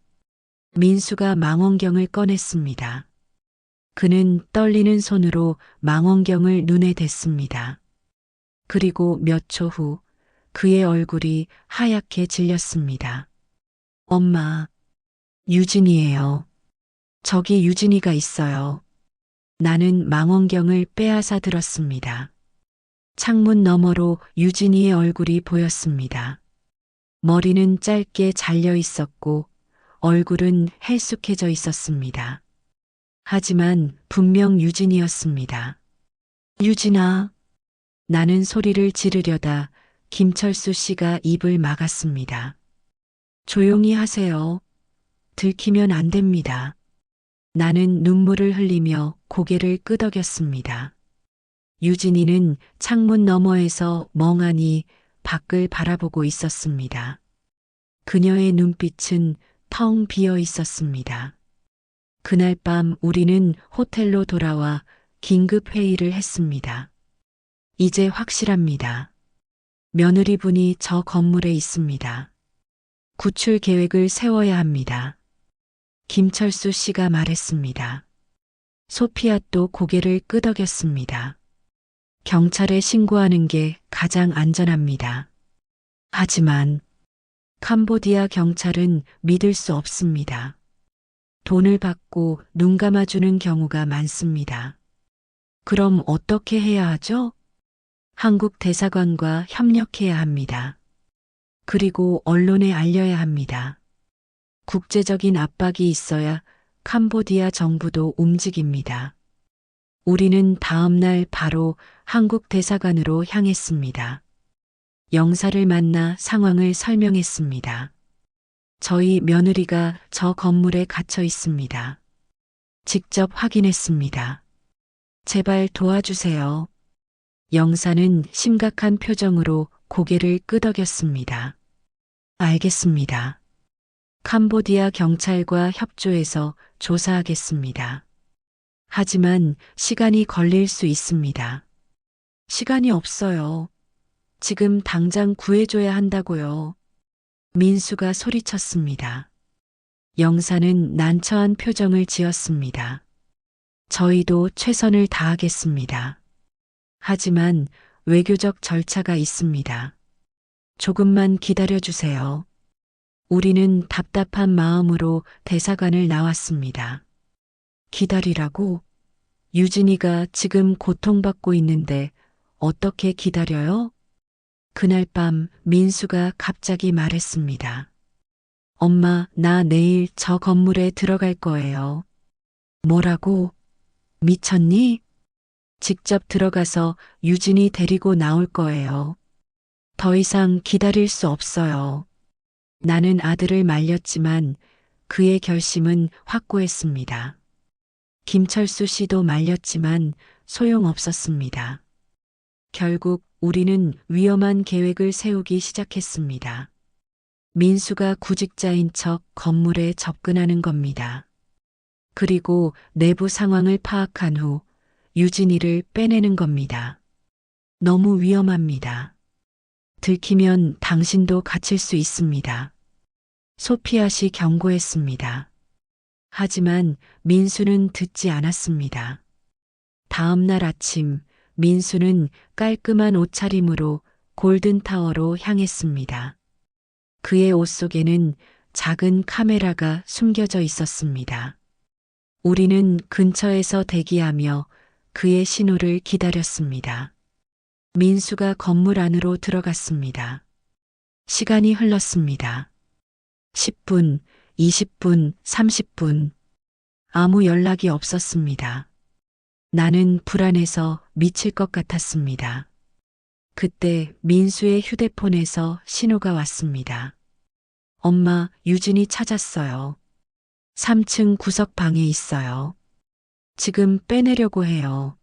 [SPEAKER 1] 민수가 망원경을 꺼냈습니다. 그는 떨리는 손으로 망원경을 눈에 댔습니다. 그리고 몇 초 후 그의 얼굴이 하얗게 질렸습니다. 엄마, 유진이에요. 저기 유진이가 있어요. 나는 망원경을 빼앗아 들었습니다. 창문 너머로 유진이의 얼굴이 보였습니다. 머리는 짧게 잘려 있었고 얼굴은 헬쑥해져 있었습니다. 하지만 분명 유진이었습니다. 유진아. 나는 소리를 지르려다 김철수 씨가 입을 막았습니다. 조용히 하세요. 들키면 안 됩니다. 나는 눈물을 흘리며 고개를 끄덕였습니다. 유진이는 창문 너머에서 멍하니 밖을 바라보고 있었습니다. 그녀의 눈빛은 텅 비어 있었습니다. 그날 밤 우리는 호텔로 돌아와 긴급 회의를 했습니다. 이제 확실합니다. 며느리분이 저 건물에 있습니다. 구출 계획을 세워야 합니다. 김철수 씨가 말했습니다. 소피아 또 고개를 끄덕였습니다. 경찰에 신고하는 게 가장 안전합니다. 하지만 캄보디아 경찰은 믿을 수 없습니다. 돈을 받고 눈 감아주는 경우가 많습니다. 그럼 어떻게 해야 하죠? 한국 대사관과 협력해야 합니다. 그리고 언론에 알려야 합니다. 국제적인 압박이 있어야 캄보디아 정부도 움직입니다. 우리는 다음 날 바로 한국 대사관으로 향했습니다. 영사를 만나 상황을 설명했습니다. 저희 며느리가 저 건물에 갇혀 있습니다. 직접 확인했습니다. 제발 도와주세요. 영사는 심각한 표정으로 고개를 끄덕였습니다. 알겠습니다. 캄보디아 경찰과 협조해서 조사하겠습니다. 하지만 시간이 걸릴 수 있습니다. 시간이 없어요. 지금 당장 구해줘야 한다고요. 민수가 소리쳤습니다. 영사는 난처한 표정을 지었습니다. 저희도 최선을 다하겠습니다. 하지만 외교적 절차가 있습니다. 조금만 기다려주세요. 우리는 답답한 마음으로 대사관을 나왔습니다. 기다리라고? 유진이가 지금 고통받고 있는데 어떻게 기다려요? 그날 밤 민수가 갑자기 말했습니다. 엄마, 나 내일 저 건물에 들어갈 거예요. 뭐라고? 미쳤니? 직접 들어가서 유진이 데리고 나올 거예요. 더 이상 기다릴 수 없어요. 나는 아들을 말렸지만 그의 결심은 확고했습니다. 김철수 씨도 말렸지만 소용없었습니다. 결국 우리는 위험한 계획을 세우기 시작했습니다. 민수가 구직자인 척 건물에 접근하는 겁니다. 그리고 내부 상황을 파악한 후 유진이를 빼내는 겁니다. 너무 위험합니다. 들키면 당신도 갇힐 수 있습니다. 소피아 씨 경고했습니다. 하지만 민수는 듣지 않았습니다. 다음 날 아침 민수는 깔끔한 옷차림으로 골든타워로 향했습니다. 그의 옷 속에는 작은 카메라가 숨겨져 있었습니다. 우리는 근처에서 대기하며 그의 신호를 기다렸습니다. 민수가 건물 안으로 들어갔습니다. 시간이 흘렀습니다. 10분, 20분, 30분. 아무 연락이 없었습니다. 나는 불안해서 미칠 것 같았습니다. 그때 민수의 휴대폰에서 신호가 왔습니다. 엄마, 유진이 찾았어요. 3층 구석방에 있어요. 지금 빼내려고 해요.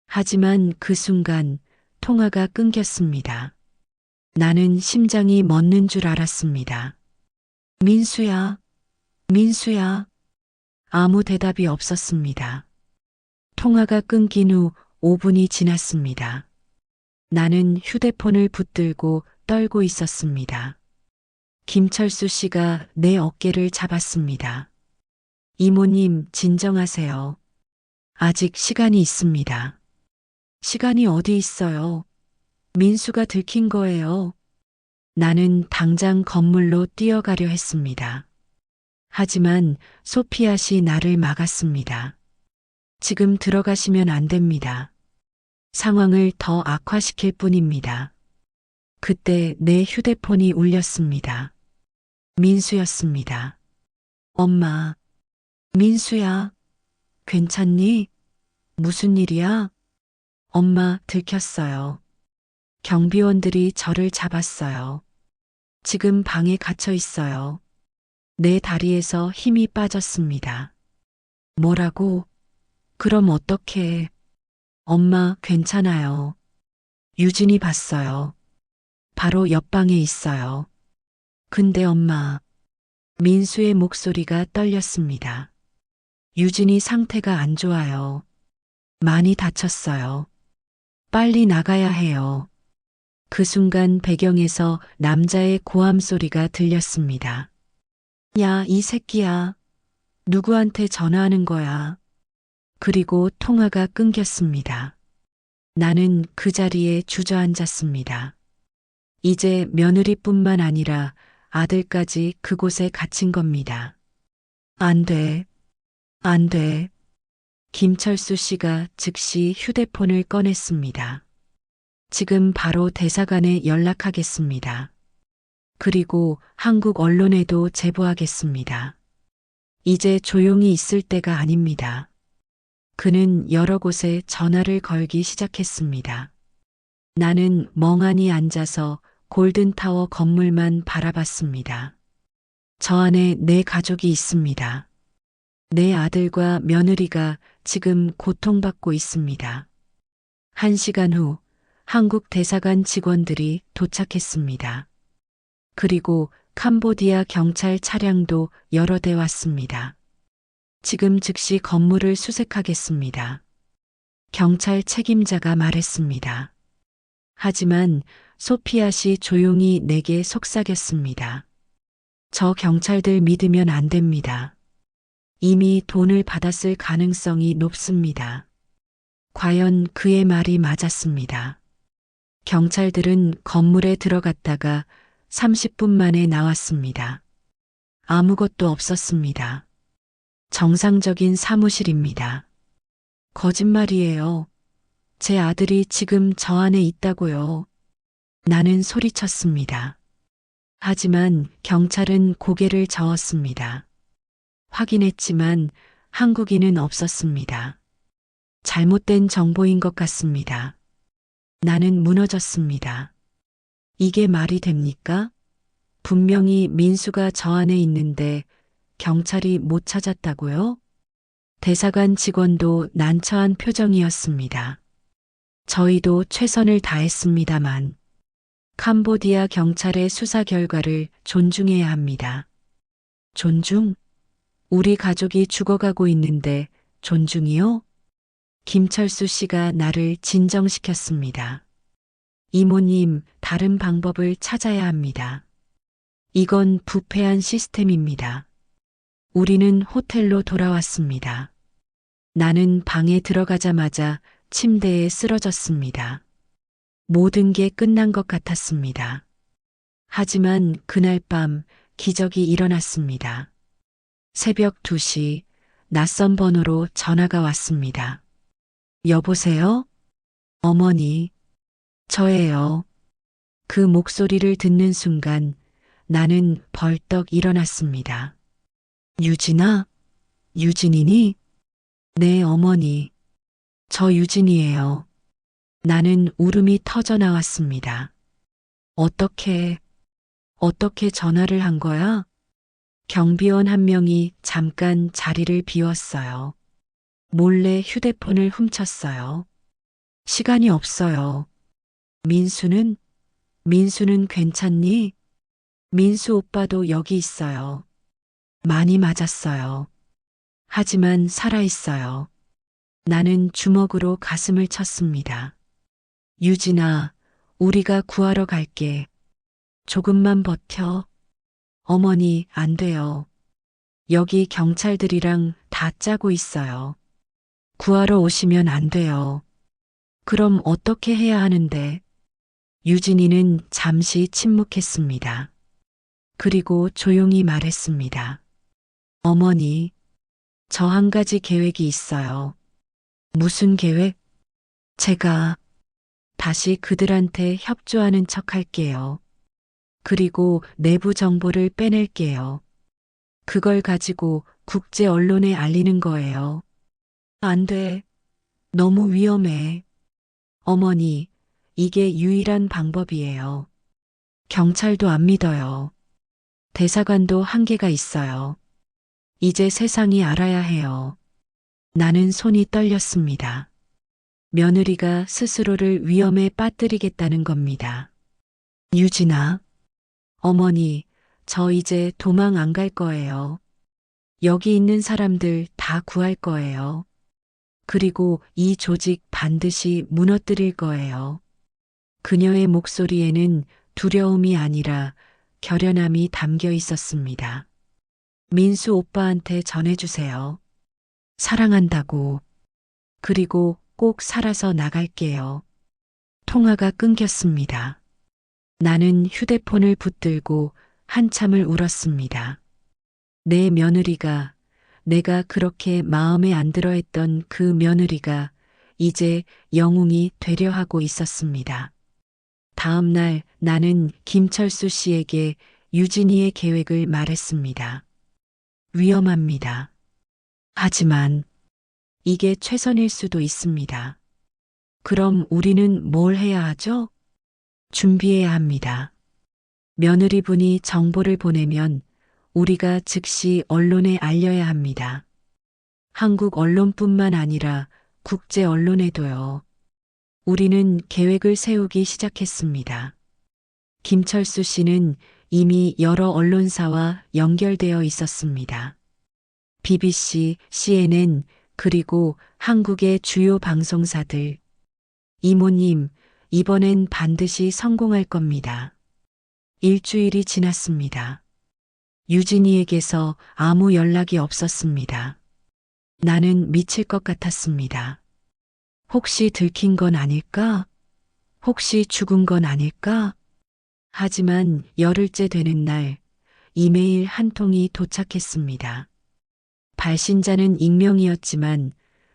[SPEAKER 1] 하지만 그 순간 통화가 끊겼습니다. 나는 심장이 멎는 줄 알았습니다. 민수야, 민수야. 아무 대답이 없었습니다. 통화가 끊긴 후 5분이 지났습니다. 나는 휴대폰을 붙들고 떨고 있었습니다. 김철수 씨가 내 어깨를 잡았습니다. 이모님, 진정하세요. 아직 시간이 있습니다. 시간이 어디 있어요? 민수가 들킨 거예요. 나는 당장 건물로 뛰어가려 했습니다. 하지만 소피아 씨 나를 막았습니다. 지금 들어가시면 안 됩니다. 상황을 더 악화시킬 뿐입니다. 그때 내 휴대폰이 울렸습니다. 민수였습니다. 엄마, 민수야, 괜찮니? 무슨 일이야? 엄마 들켰어요. 경비원들이 저를 잡았어요. 지금 방에 갇혀 있어요. 내 다리에서 힘이 빠졌습니다. 뭐라고? 그럼 어떡해? 엄마 괜찮아요. 유진이 봤어요. 바로 옆방에 있어요. 근데 엄마, 민수의 목소리가 떨렸습니다. 유진이 상태가 안 좋아요. 많이 다쳤어요. 빨리 나가야 해요. 그 순간 배경에서 남자의 고함 소리가 들렸습니다. 야, 이 새끼야. 누구한테 전화하는 거야? 그리고 통화가 끊겼습니다. 나는 그 자리에 주저앉았습니다. 이제 며느리뿐만 아니라 아들까지 그곳에 갇힌 겁니다. 안 돼. 안 돼. 김철수 씨가 즉시 휴대폰을 꺼냈습니다. 지금 바로 대사관에 연락하겠습니다. 그리고 한국 언론에도 제보하겠습니다. 이제 조용히 있을 때가 아닙니다. 그는 여러 곳에 전화를 걸기 시작했습니다. 나는 멍하니 앉아서 골든타워 건물만 바라봤습니다. 저 안에 내 가족이 있습니다. 내 아들과 며느리가 지금 고통받고 있습니다. 1시간 후 한국 대사관 직원들이 도착했습니다. 그리고 캄보디아 경찰 차량도 여러 대 왔습니다. 지금 즉시 건물을 수색하겠습니다. 경찰 책임자가 말했습니다. 하지만 소피아 씨 조용히 내게 속삭였습니다. 저 경찰들 믿으면 안 됩니다. 이미 돈을 받았을 가능성이 높습니다. 과연 그의 말이 맞았습니다. 경찰들은 건물에 들어갔다가 30분 만에 나왔습니다. 아무것도 없었습니다. 정상적인 사무실입니다. 거짓말이에요. 제 아들이 지금 저 안에 있다고요. 나는 소리쳤습니다. 하지만 경찰은 고개를 저었습니다. 확인했지만 한국인은 없었습니다. 잘못된 정보인 것 같습니다. 나는 무너졌습니다. 이게 말이 됩니까? 분명히 민수가 저 안에 있는데 경찰이 못 찾았다고요? 대사관 직원도 난처한 표정이었습니다. 저희도 최선을 다했습니다만 캄보디아 경찰의 수사 결과를 존중해야 합니다. 존중? 우리 가족이 죽어가고 있는데 존중이요? 김철수 씨가 나를 진정시켰습니다. 이모님, 다른 방법을 찾아야 합니다. 이건 부패한 시스템입니다. 우리는 호텔로 돌아왔습니다. 나는 방에 들어가자마자 침대에 쓰러졌습니다. 모든 게 끝난 것 같았습니다. 하지만 그날 밤 기적이 일어났습니다. 새벽 2시 낯선 번호로 전화가 왔습니다. 여보세요? 어머니, 저예요. 그 목소리를 듣는 순간 나는 벌떡 일어났습니다. 유진아? 유진이니? 네, 어머니. 저 유진이에요. 나는 울음이 터져 나왔습니다. 어떻게 전화를 한 거야? 경비원 한 명이 잠깐 자리를 비웠어요. 몰래 휴대폰을 훔쳤어요. 시간이 없어요. 민수는 괜찮니? 민수 오빠도 여기 있어요. 많이 맞았어요. 하지만 살아있어요. 나는 주먹으로 가슴을 쳤습니다. 유진아, 우리가 구하러 갈게. 조금만 버텨. 어머니, 안 돼요. 여기 경찰들이랑 다 짜고 있어요. 구하러 오시면 안 돼요. 그럼 어떻게 해야 하는데? 유진이는 잠시 침묵했습니다. 그리고 조용히 말했습니다. 어머니, 저 한 가지 계획이 있어요. 무슨 계획? 제가 다시 그들한테 협조하는 척 할게요. 그리고 내부 정보를 빼낼게요. 그걸 가지고 국제 언론에 알리는 거예요. 안 돼. 너무 위험해. 어머니, 이게 유일한 방법이에요. 경찰도 안 믿어요. 대사관도 한계가 있어요. 이제 세상이 알아야 해요. 나는 손이 떨렸습니다. 며느리가 스스로를 위험에 빠뜨리겠다는 겁니다. 유진아, 어머니, 저 이제 도망 안 갈 거예요. 여기 있는 사람들 다 구할 거예요. 그리고 이 조직 반드시 무너뜨릴 거예요. 그녀의 목소리에는 두려움이 아니라 결연함이 담겨 있었습니다. 민수 오빠한테 전해주세요. 사랑한다고. 그리고 꼭 살아서 나갈게요. 통화가 끊겼습니다. 나는 휴대폰을 붙들고 한참을 울었습니다. 내 며느리가, 내가 그렇게 마음에 안 들어 했던 그 며느리가 이제 영웅이 되려 하고 있었습니다. 다음 날 나는 김철수 씨에게 유진이의 계획을 말했습니다. 위험합니다. 하지만 이게 최선일 수도 있습니다. 그럼 우리는 뭘 해야 하죠? 준비해야 합니다. 며느리분이 정보를 보내면 우리가 즉시 언론에 알려야 합니다. 한국 언론뿐만 아니라 국제 언론에도요. 우리는 계획을 세우기 시작했습니다. 김철수 씨는 이미 여러 언론사와 연결되어 있었습니다. BBC, CNN, 그리고 한국의 주요 방송사들. 이모님, 이번엔 반드시 성공할 겁니다. 일주일이 지났습니다. 유진이에게서 아무 연락이 없었습니다. 나는 미칠 것 같았습니다. 혹시 들킨 건 아닐까? 혹시 죽은 건 아닐까? 하지만 열흘째 되는 날 이메일 한 통이 도착했습니다. 발신자는 익명이었지만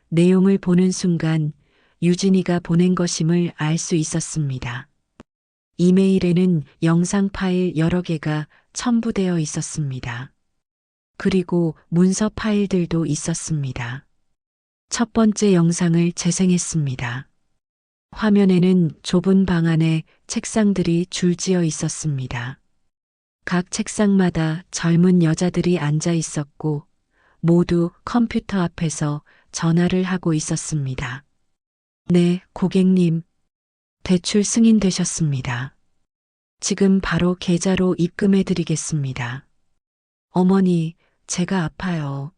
[SPEAKER 1] 내용을 보는 순간 유진이가 보낸 것임을 알 수 있었습니다. 이메일에는 영상 파일 여러 개가 첨부되어 있었습니다. 그리고 문서 파일들도 있었습니다. 첫 번째 영상을 재생했습니다. 화면에는 좁은 방 안에 책상들이 줄지어 있었습니다. 각 책상마다 젊은 여자들이 앉아 있었고 모두 컴퓨터 앞에서 전화를 하고 있었습니다. 네, 고객님. 대출 승인되셨습니다. 지금 바로 계좌로 입금해 드리겠습니다. 어머니, 제가 아파요.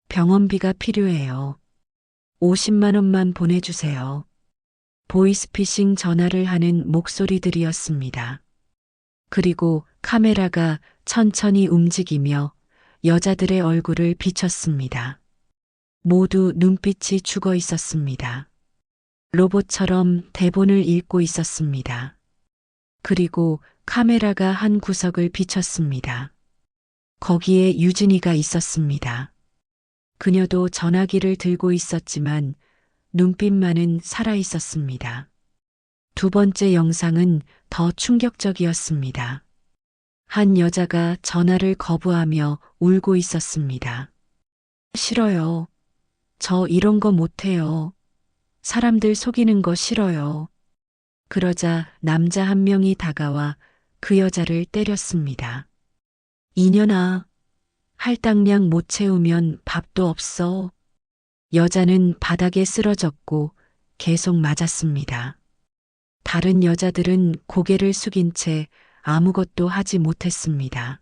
[SPEAKER 1] 병원비가 필요해요. 50만 원만 보내주세요. 보이스피싱 전화를 하는 목소리들이었습니다. 그리고 카메라가 천천히 움직이며 여자들의 얼굴을 비췄습니다. 모두 눈빛이 죽어 있었습니다. 로봇처럼 대본을 읽고 있었습니다. 그리고 카메라가 한 구석을 비췄습니다. 거기에 유진이가 있었습니다. 그녀도 전화기를 들고 있었지만 눈빛만은 살아 있었습니다. 두 번째 영상은 더 충격적이었습니다. 한 여자가 전화를 거부하며 울고 있었습니다. 싫어요. 저 이런 거 못해요. 사람들 속이는 거 싫어요. 그러자 남자 한 명이 다가와 그 여자를 때렸습니다. 이년아, 할당량 못 채우면 밥도 없어. 여자는 바닥에 쓰러졌고 계속 맞았습니다. 다른 여자들은 고개를 숙인 채 아무것도 하지 못했습니다.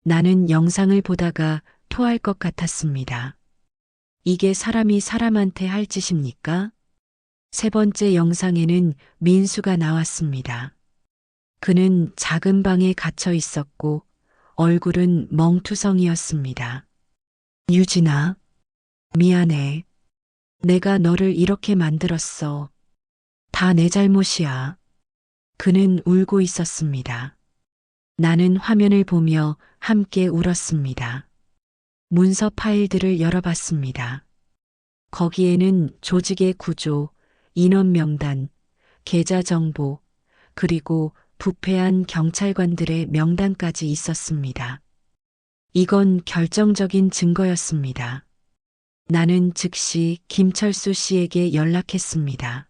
[SPEAKER 1] 나는 영상을 보다가 토할 것 같았습니다. 이게 사람이 사람한테 할 짓입니까? 세 번째 영상에는 민수가 나왔습니다. 그는 작은 방에 갇혀 있었고 얼굴은 멍투성이었습니다. 유진아, 미안해. 내가 너를 이렇게 만들었어. 다 내 잘못이야. 그는 울고 있었습니다. 나는 화면을 보며 함께 울었습니다. 문서 파일들을 열어봤습니다. 거기에는 조직의 구조, 인원 명단, 계좌 정보, 그리고 부패한 경찰관들의 명단까지 있었습니다. 이건 결정적인 증거였습니다. 나는 즉시 김철수 씨에게 연락했습니다.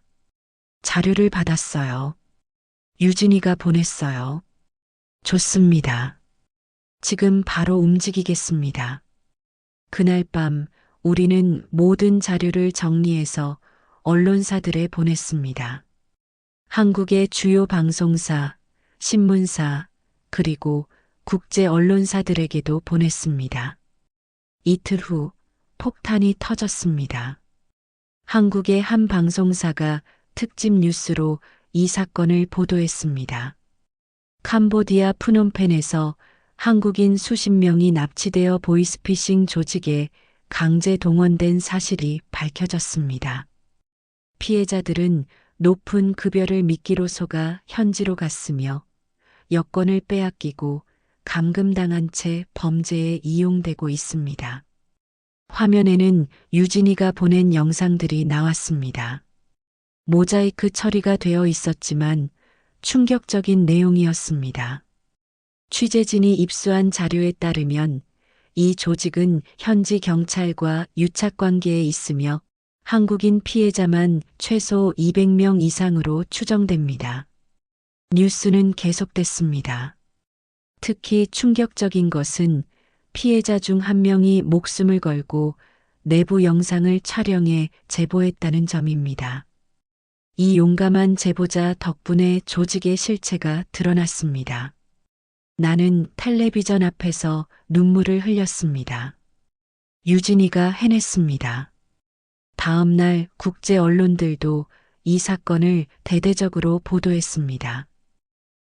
[SPEAKER 1] 자료를 받았어요. 유진이가 보냈어요. 좋습니다. 지금 바로 움직이겠습니다. 그날 밤 우리는 모든 자료를 정리해서 언론사들에 보냈습니다. 한국의 주요 방송사, 신문사, 그리고 국제 언론사들에게도 보냈습니다. 이틀 후 폭탄이 터졌습니다. 한국의 한 방송사가 특집 뉴스로 이 사건을 보도했습니다. 캄보디아 프놈펜에서 한국인 수십 명이 납치되어 보이스피싱 조직에 강제 동원된 사실이 밝혀졌습니다. 피해자들은 높은 급여를 미끼로 속아 현지로 갔으며 여권을 빼앗기고 감금당한 채 범죄에 이용되고 있습니다. 화면에는 유진이가 보낸 영상들이 나왔습니다. 모자이크 처리가 되어 있었지만 충격적인 내용이었습니다. 취재진이 입수한 자료에 따르면 이 조직은 현지 경찰과 유착 관계에 있으며 한국인 피해자만 최소 200명 이상으로 추정됩니다. 뉴스는 계속됐습니다. 특히 충격적인 것은 피해자 중 한 명이 목숨을 걸고 내부 영상을 촬영해 제보했다는 점입니다. 이 용감한 제보자 덕분에 조직의 실체가 드러났습니다. 나는 텔레비전 앞에서 눈물을 흘렸습니다. 유진이가 해냈습니다. 다음 날 국제 언론들도 이 사건을 대대적으로 보도했습니다.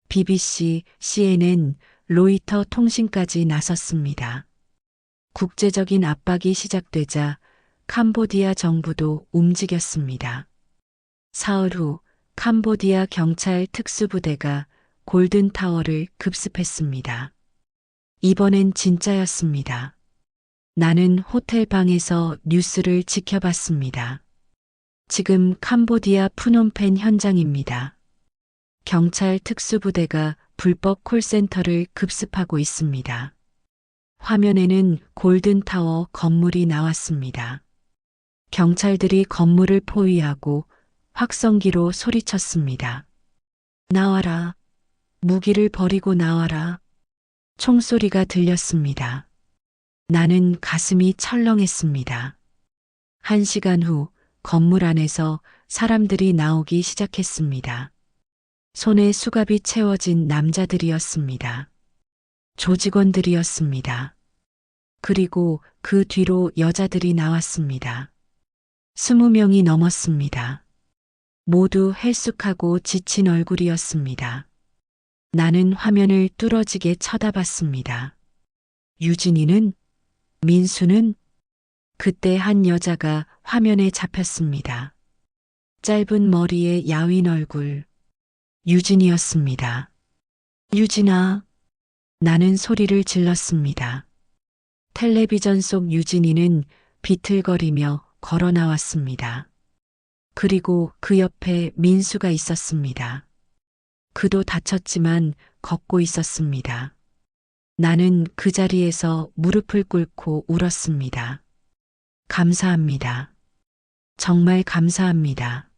[SPEAKER 1] BBC, CNN, 로이터 통신까지 나섰습니다. 국제적인 압박이 시작되자 캄보디아 정부도 움직였습니다. 사흘 후 캄보디아 경찰 특수부대가 골든타워를 급습했습니다. 이번엔 진짜였습니다. 나는 호텔 방에서 뉴스를 지켜봤습니다. 지금 캄보디아 프놈펜 현장입니다. 경찰 특수부대가 불법 콜센터를 급습하고 있습니다. 화면에는 골든타워 건물이 나왔습니다. 경찰들이 건물을 포위하고 확성기로 소리쳤습니다. 나와라. 무기를 버리고 나와라. 총소리가 들렸습니다. 나는 가슴이 철렁했습니다. 1시간 후 건물 안에서 사람들이 나오기 시작했습니다. 손에 수갑이 채워진 남자들이었습니다. 조직원들이었습니다. 그리고 그 뒤로 여자들이 나왔습니다. 20명이 넘었습니다. 모두 헬쑥하고 지친 얼굴이었습니다. 나는 화면을 뚫어지게 쳐다봤습니다. 유진이는? 민수는? 그때 한 여자가 화면에 잡혔습니다. 짧은 머리에 야윈 얼굴. 유진이었습니다. 유진아. 나는 소리를 질렀습니다. 텔레비전 속 유진이는 비틀거리며 걸어 나왔습니다. 그리고 그 옆에 민수가 있었습니다. 그도 다쳤지만 걷고 있었습니다. 나는 그 자리에서 무릎을 꿇고 울었습니다. 감사합니다. 정말 감사합니다.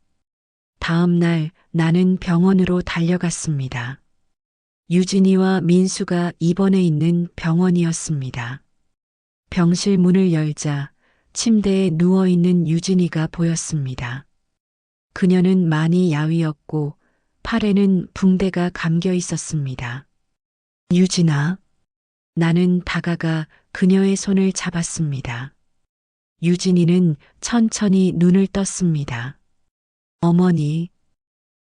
[SPEAKER 1] 다음 날 나는 병원으로 달려갔습니다. 유진이와 민수가 입원해 있는 병원이었습니다. 병실 문을 열자 침대에 누워있는 유진이가 보였습니다. 그녀는 많이 야위었고 팔에는 붕대가 감겨 있었습니다. 유진아. 나는 다가가 그녀의 손을 잡았습니다. 유진이는 천천히 눈을 떴습니다. 어머니.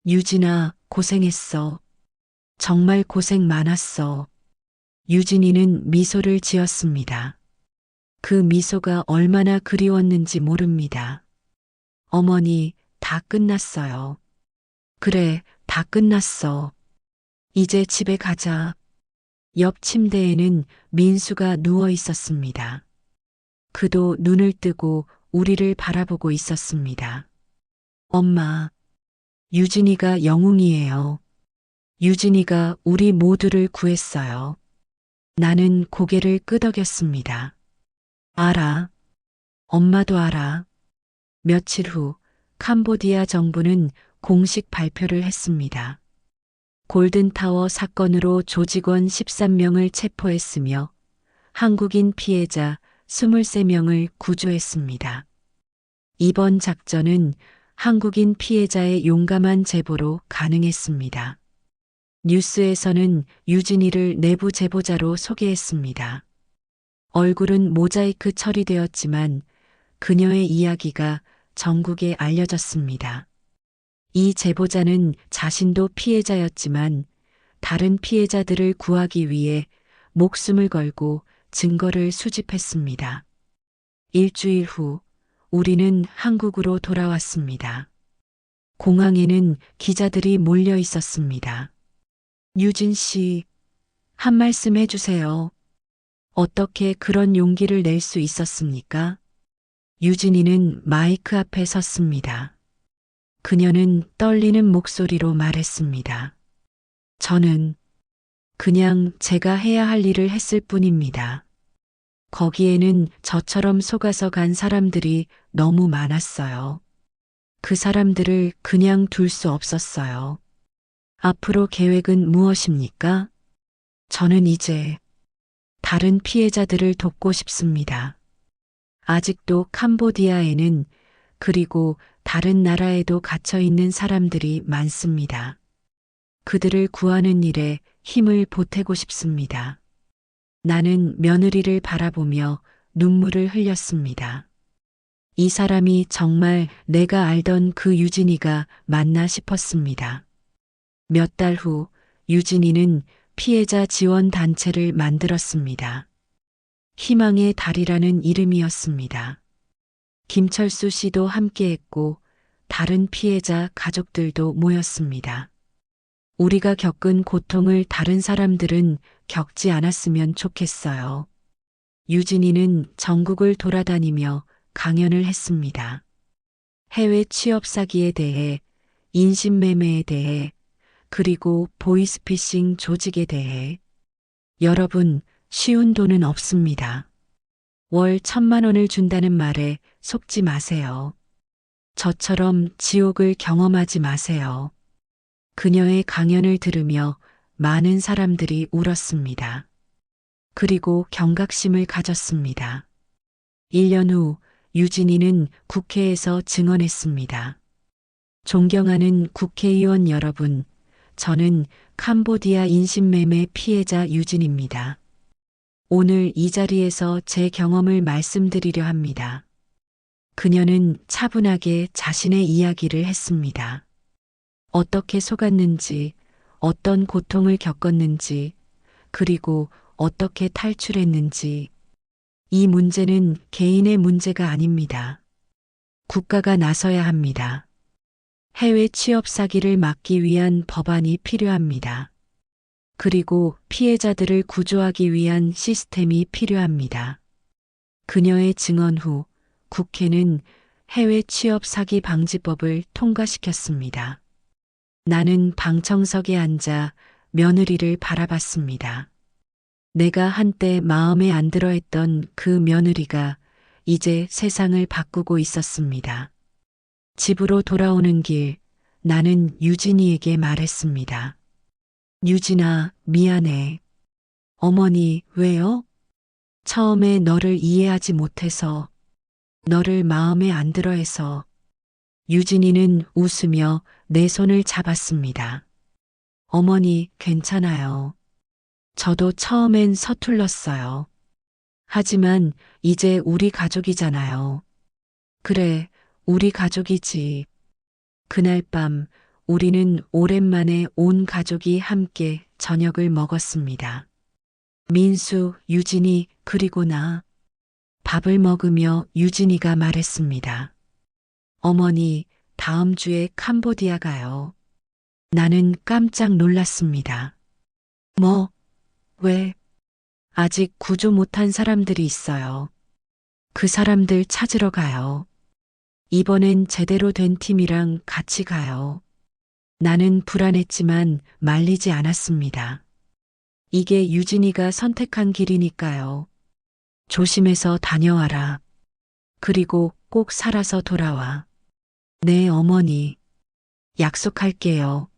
[SPEAKER 1] 유진아, 고생했어. 정말 고생 많았어. 유진이는 미소를 지었습니다. 그 미소가 얼마나 그리웠는지 모릅니다. 어머니, 다 끝났어요. 그래, 다 끝났어. 이제 집에 가자. 옆 침대에는 민수가 누워 있었습니다. 그도 눈을 뜨고 우리를 바라보고 있었습니다. 엄마, 유진이가 영웅이에요. 유진이가 우리 모두를 구했어요. 나는 고개를 끄덕였습니다. 알아. 엄마도 알아. 며칠 후 캄보디아 정부는 공식 발표를 했습니다. 골든타워 사건으로 조직원 13명을 체포했으며 한국인 피해자 23명을 구조했습니다. 이번 작전은 한국인 피해자의 용감한 제보로 가능했습니다. 뉴스에서는 유진이를 내부 제보자로 소개했습니다. 얼굴은 모자이크 처리되었지만 그녀의 이야기가 전국에 알려졌습니다. 이 제보자는 자신도 피해자였지만 다른 피해자들을 구하기 위해 목숨을 걸고 증거를 수집했습니다. 일주일 후 우리는 한국으로 돌아왔습니다. 공항에는 기자들이 몰려 있었습니다. 유진 씨, 한 말씀 해주세요. 어떻게 그런 용기를 낼 수 있었습니까? 유진이는 마이크 앞에 섰습니다. 그녀는 떨리는 목소리로 말했습니다. 저는 그냥 제가 해야 할 일을 했을 뿐입니다. 거기에는 저처럼 속아서 간 사람들이 너무 많았어요. 그 사람들을 그냥 둘 수 없었어요. 앞으로 계획은 무엇입니까? 저는 이제 다른 피해자들을 돕고 싶습니다. 아직도 캄보디아에는 그리고 다른 나라에도 갇혀 있는 사람들이 많습니다. 그들을 구하는 일에 힘을 보태고 싶습니다. 나는 며느리를 바라보며 눈물을 흘렸습니다. 이 사람이 정말 내가 알던 그 유진이가 맞나 싶었습니다. 몇 달 후 유진이는 피해자 지원 단체를 만들었습니다. 희망의 달이라는 이름이었습니다. 김철수 씨도 함께했고 다른 피해자 가족들도 모였습니다. 우리가 겪은 고통을 다른 사람들은 겪지 않았으면 좋겠어요. 유진이는 전국을 돌아다니며 강연을 했습니다. 해외 취업 사기에 대해, 인신매매에 대해, 그리고 보이스피싱 조직에 대해. 여러분, 쉬운 돈은 없습니다. 월 1,000만 원을 준다는 말에 속지 마세요. 저처럼 지옥을 경험하지 마세요. 그녀의 강연을 들으며 많은 사람들이 울었습니다. 그리고 경각심을 가졌습니다. 1년 후 유진이는 국회에서 증언했습니다. 존경하는 국회의원 여러분, 저는 캄보디아 인신매매 피해자 유진입니다. 오늘 이 자리에서 제 경험을 말씀드리려 합니다. 그녀는 차분하게 자신의 이야기를 했습니다. 어떻게 속았는지, 어떤 고통을 겪었는지, 그리고 어떻게 탈출했는지. 이 문제는 개인의 문제가 아닙니다. 국가가 나서야 합니다. 해외 취업 사기를 막기 위한 법안이 필요합니다. 그리고 피해자들을 구조하기 위한 시스템이 필요합니다. 그녀의 증언 후 국회는 해외 취업 사기 방지법을 통과시켰습니다. 나는 방청석에 앉아 며느리를 바라봤습니다. 내가 한때 마음에 안 들어 했던 그 며느리가 이제 세상을 바꾸고 있었습니다. 집으로 돌아오는 길, 나는 유진이에게 말했습니다. 유진아, 미안해. 어머니, 왜요? 처음에 너를 이해하지 못해서, 너를 마음에 안 들어 해서. 유진이는 웃으며 내 손을 잡았습니다. 어머니, 괜찮아요. 저도 처음엔 서툴렀어요. 하지만 이제 우리 가족이잖아요. 그래, 우리 가족이지. 그날 밤 우리는 오랜만에 온 가족이 함께 저녁을 먹었습니다. 민수, 유진이, 그리고 나. 밥을 먹으며 유진이가 말했습니다. 어머니, 다음 주에 캄보디아 가요. 나는 깜짝 놀랐습니다. 뭐, 왜? 아직 구조 못한 사람들이 있어요. 그 사람들 찾으러 가요. 이번엔 제대로 된 팀이랑 같이 가요. 나는 불안했지만 말리지 않았습니다. 이게 유진이가 선택한 길이니까요. 조심해서 다녀와라. 그리고 꼭 살아서 돌아와. 네, 어머니. 약속할게요.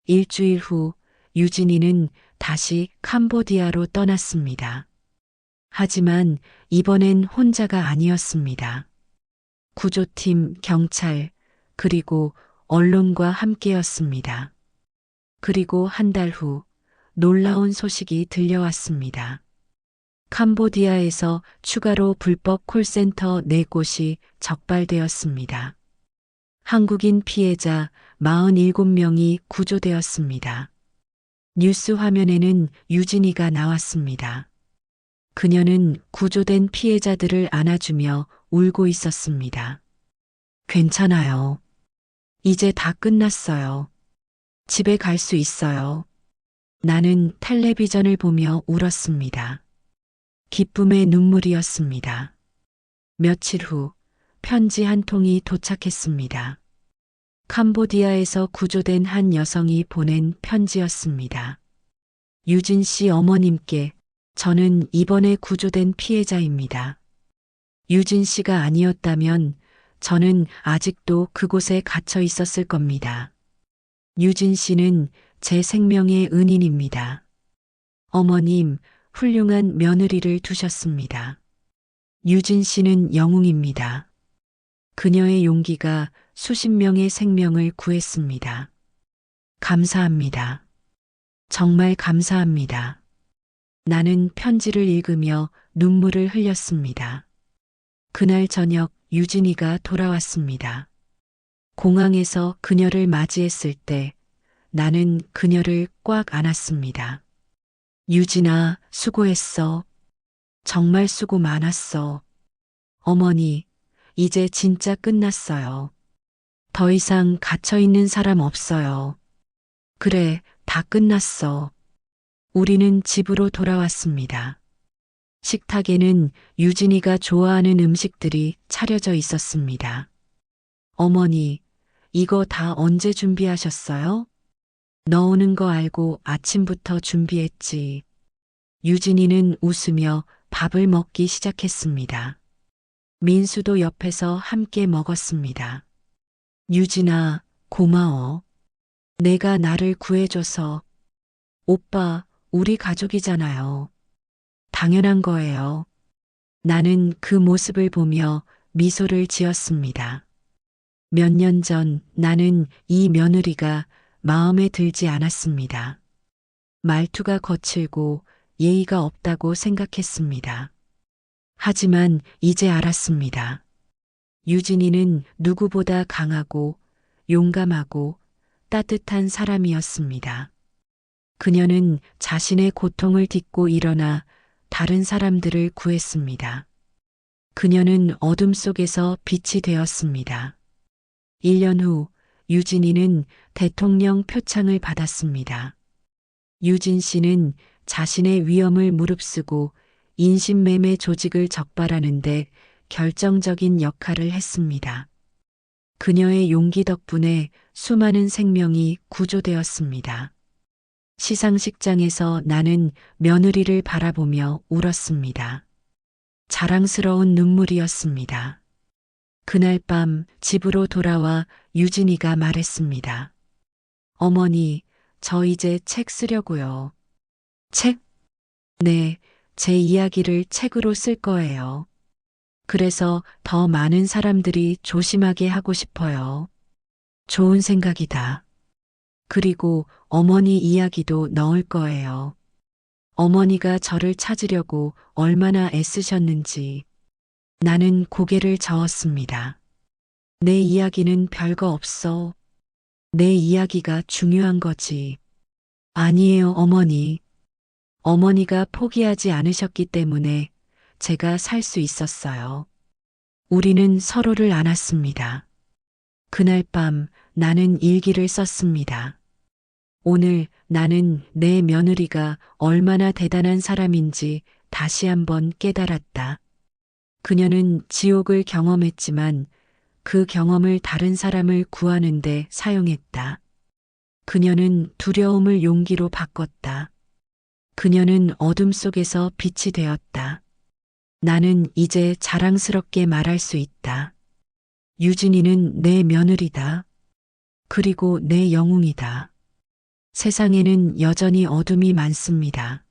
[SPEAKER 1] 일주일 후 유진이는 다시 캄보디아로 떠났습니다. 하지만 이번엔 혼자가 아니었습니다. 구조팀, 경찰, 그리고 언론과 함께였습니다. 그리고 한 달 후 놀라운 소식이 들려왔습니다. 캄보디아에서 추가로 불법 콜센터 4곳이 적발되었습니다. 한국인 피해자 47명이 구조되었습니다. 뉴스 화면에는 유진이가 나왔습니다. 그녀는 구조된 피해자들을 안아주며 울고 있었습니다. 괜찮아요. 이제 다 끝났어요. 집에 갈 수 있어요. 나는 텔레비전을 보며 울었습니다. 기쁨의 눈물이었습니다. 며칠 후 편지 한 통이 도착했습니다. 캄보디아에서 구조된 한 여성이 보낸 편지였습니다. 유진 씨 어머님께 저는 이번에 구조된 피해자입니다. 유진 씨가 아니었다면 저는 아직도 그곳에 갇혀 있었을 겁니다. 유진 씨는 제 생명의 은인입니다. 어머님, 훌륭한 며느리를 두셨습니다. 유진 씨는 영웅입니다. 그녀의 용기가 수십 명의 생명을 구했습니다. 감사합니다. 정말 감사합니다. 나는 편지를 읽으며 눈물을 흘렸습니다. 그날 저녁 유진이가 돌아왔습니다. 공항에서 그녀를 맞이했을 때 나는 그녀를 꽉 안았습니다. 유진아, 수고했어. 정말 수고 많았어. 어머니, 이제 진짜 끝났어요. 더 이상 갇혀있는 사람 없어요. 그래, 다 끝났어. 우리는 집으로 돌아왔습니다. 식탁에는 유진이가 좋아하는 음식들이 차려져 있었습니다. 어머니, 이거 다 언제 준비하셨어요? 너 오는 거 알고 아침부터 준비했지. 유진이는 웃으며 밥을 먹기 시작했습니다. 민수도 옆에서 함께 먹었습니다. 유진아, 고마워. 내가 나를 구해줘서. 오빠, 우리 가족이잖아요. 당연한 거예요. 나는 그 모습을 보며 미소를 지었습니다. 몇 년 전 나는 이 며느리가 마음에 들지 않았습니다. 말투가 거칠고 예의가 없다고 생각했습니다. 하지만 이제 알았습니다. 유진이는 누구보다 강하고 용감하고 따뜻한 사람이었습니다. 그녀는 자신의 고통을 딛고 일어나 다른 사람들을 구했습니다. 그녀는 어둠 속에서 빛이 되었습니다. 1년 후 유진이는 대통령 표창을 받았습니다. 유진 씨는 자신의 위험을 무릅쓰고 인신매매 조직을 적발하는 데 결정적인 역할을 했습니다. 그녀의 용기 덕분에 수많은 생명이 구조되었습니다. 시상식장에서 나는 며느리를 바라보며 울었습니다. 자랑스러운 눈물이었습니다. 그날 밤 집으로 돌아와 유진이가 말했습니다. 어머니, 저 이제 책 쓰려고요. 책? 네, 제 이야기를 책으로 쓸 거예요. 그래서 더 많은 사람들이 조심하게 하고 싶어요. 좋은 생각이다. 그리고 어머니 이야기도 넣을 거예요. 어머니가 저를 찾으려고 얼마나 애쓰셨는지. 나는 고개를 저었습니다. 내 이야기는 별거 없어. 내 이야기가 중요한 거지. 아니에요, 어머니. 어머니가 포기하지 않으셨기 때문에 제가 살 수 있었어요. 우리는 서로를 안았습니다. 그날 밤 나는 일기를 썼습니다. 오늘 나는 내 며느리가 얼마나 대단한 사람인지 다시 한번 깨달았다. 그녀는 지옥을 경험했지만 그 경험을 다른 사람을 구하는데 사용했다. 그녀는 두려움을 용기로 바꿨다. 그녀는 어둠 속에서 빛이 되었다. 나는 이제 자랑스럽게 말할 수 있다. 유진이는 내 며느리다. 그리고 내 영웅이다. 세상에는 여전히 어둠이 많습니다.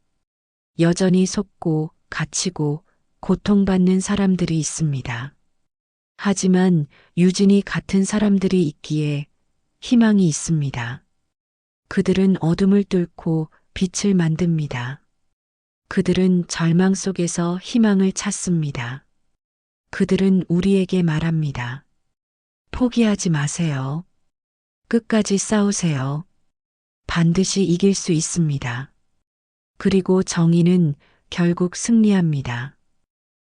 [SPEAKER 1] 여전히 속고 갇히고 고통받는 사람들이 있습니다. 하지만 유진이 같은 사람들이 있기에 희망이 있습니다. 그들은 어둠을 뚫고 빛을 만듭니다. 그들은 절망 속에서 희망을 찾습니다. 그들은 우리에게 말합니다. 포기하지 마세요. 끝까지 싸우세요. 반드시 이길 수 있습니다. 그리고 정의는 결국 승리합니다.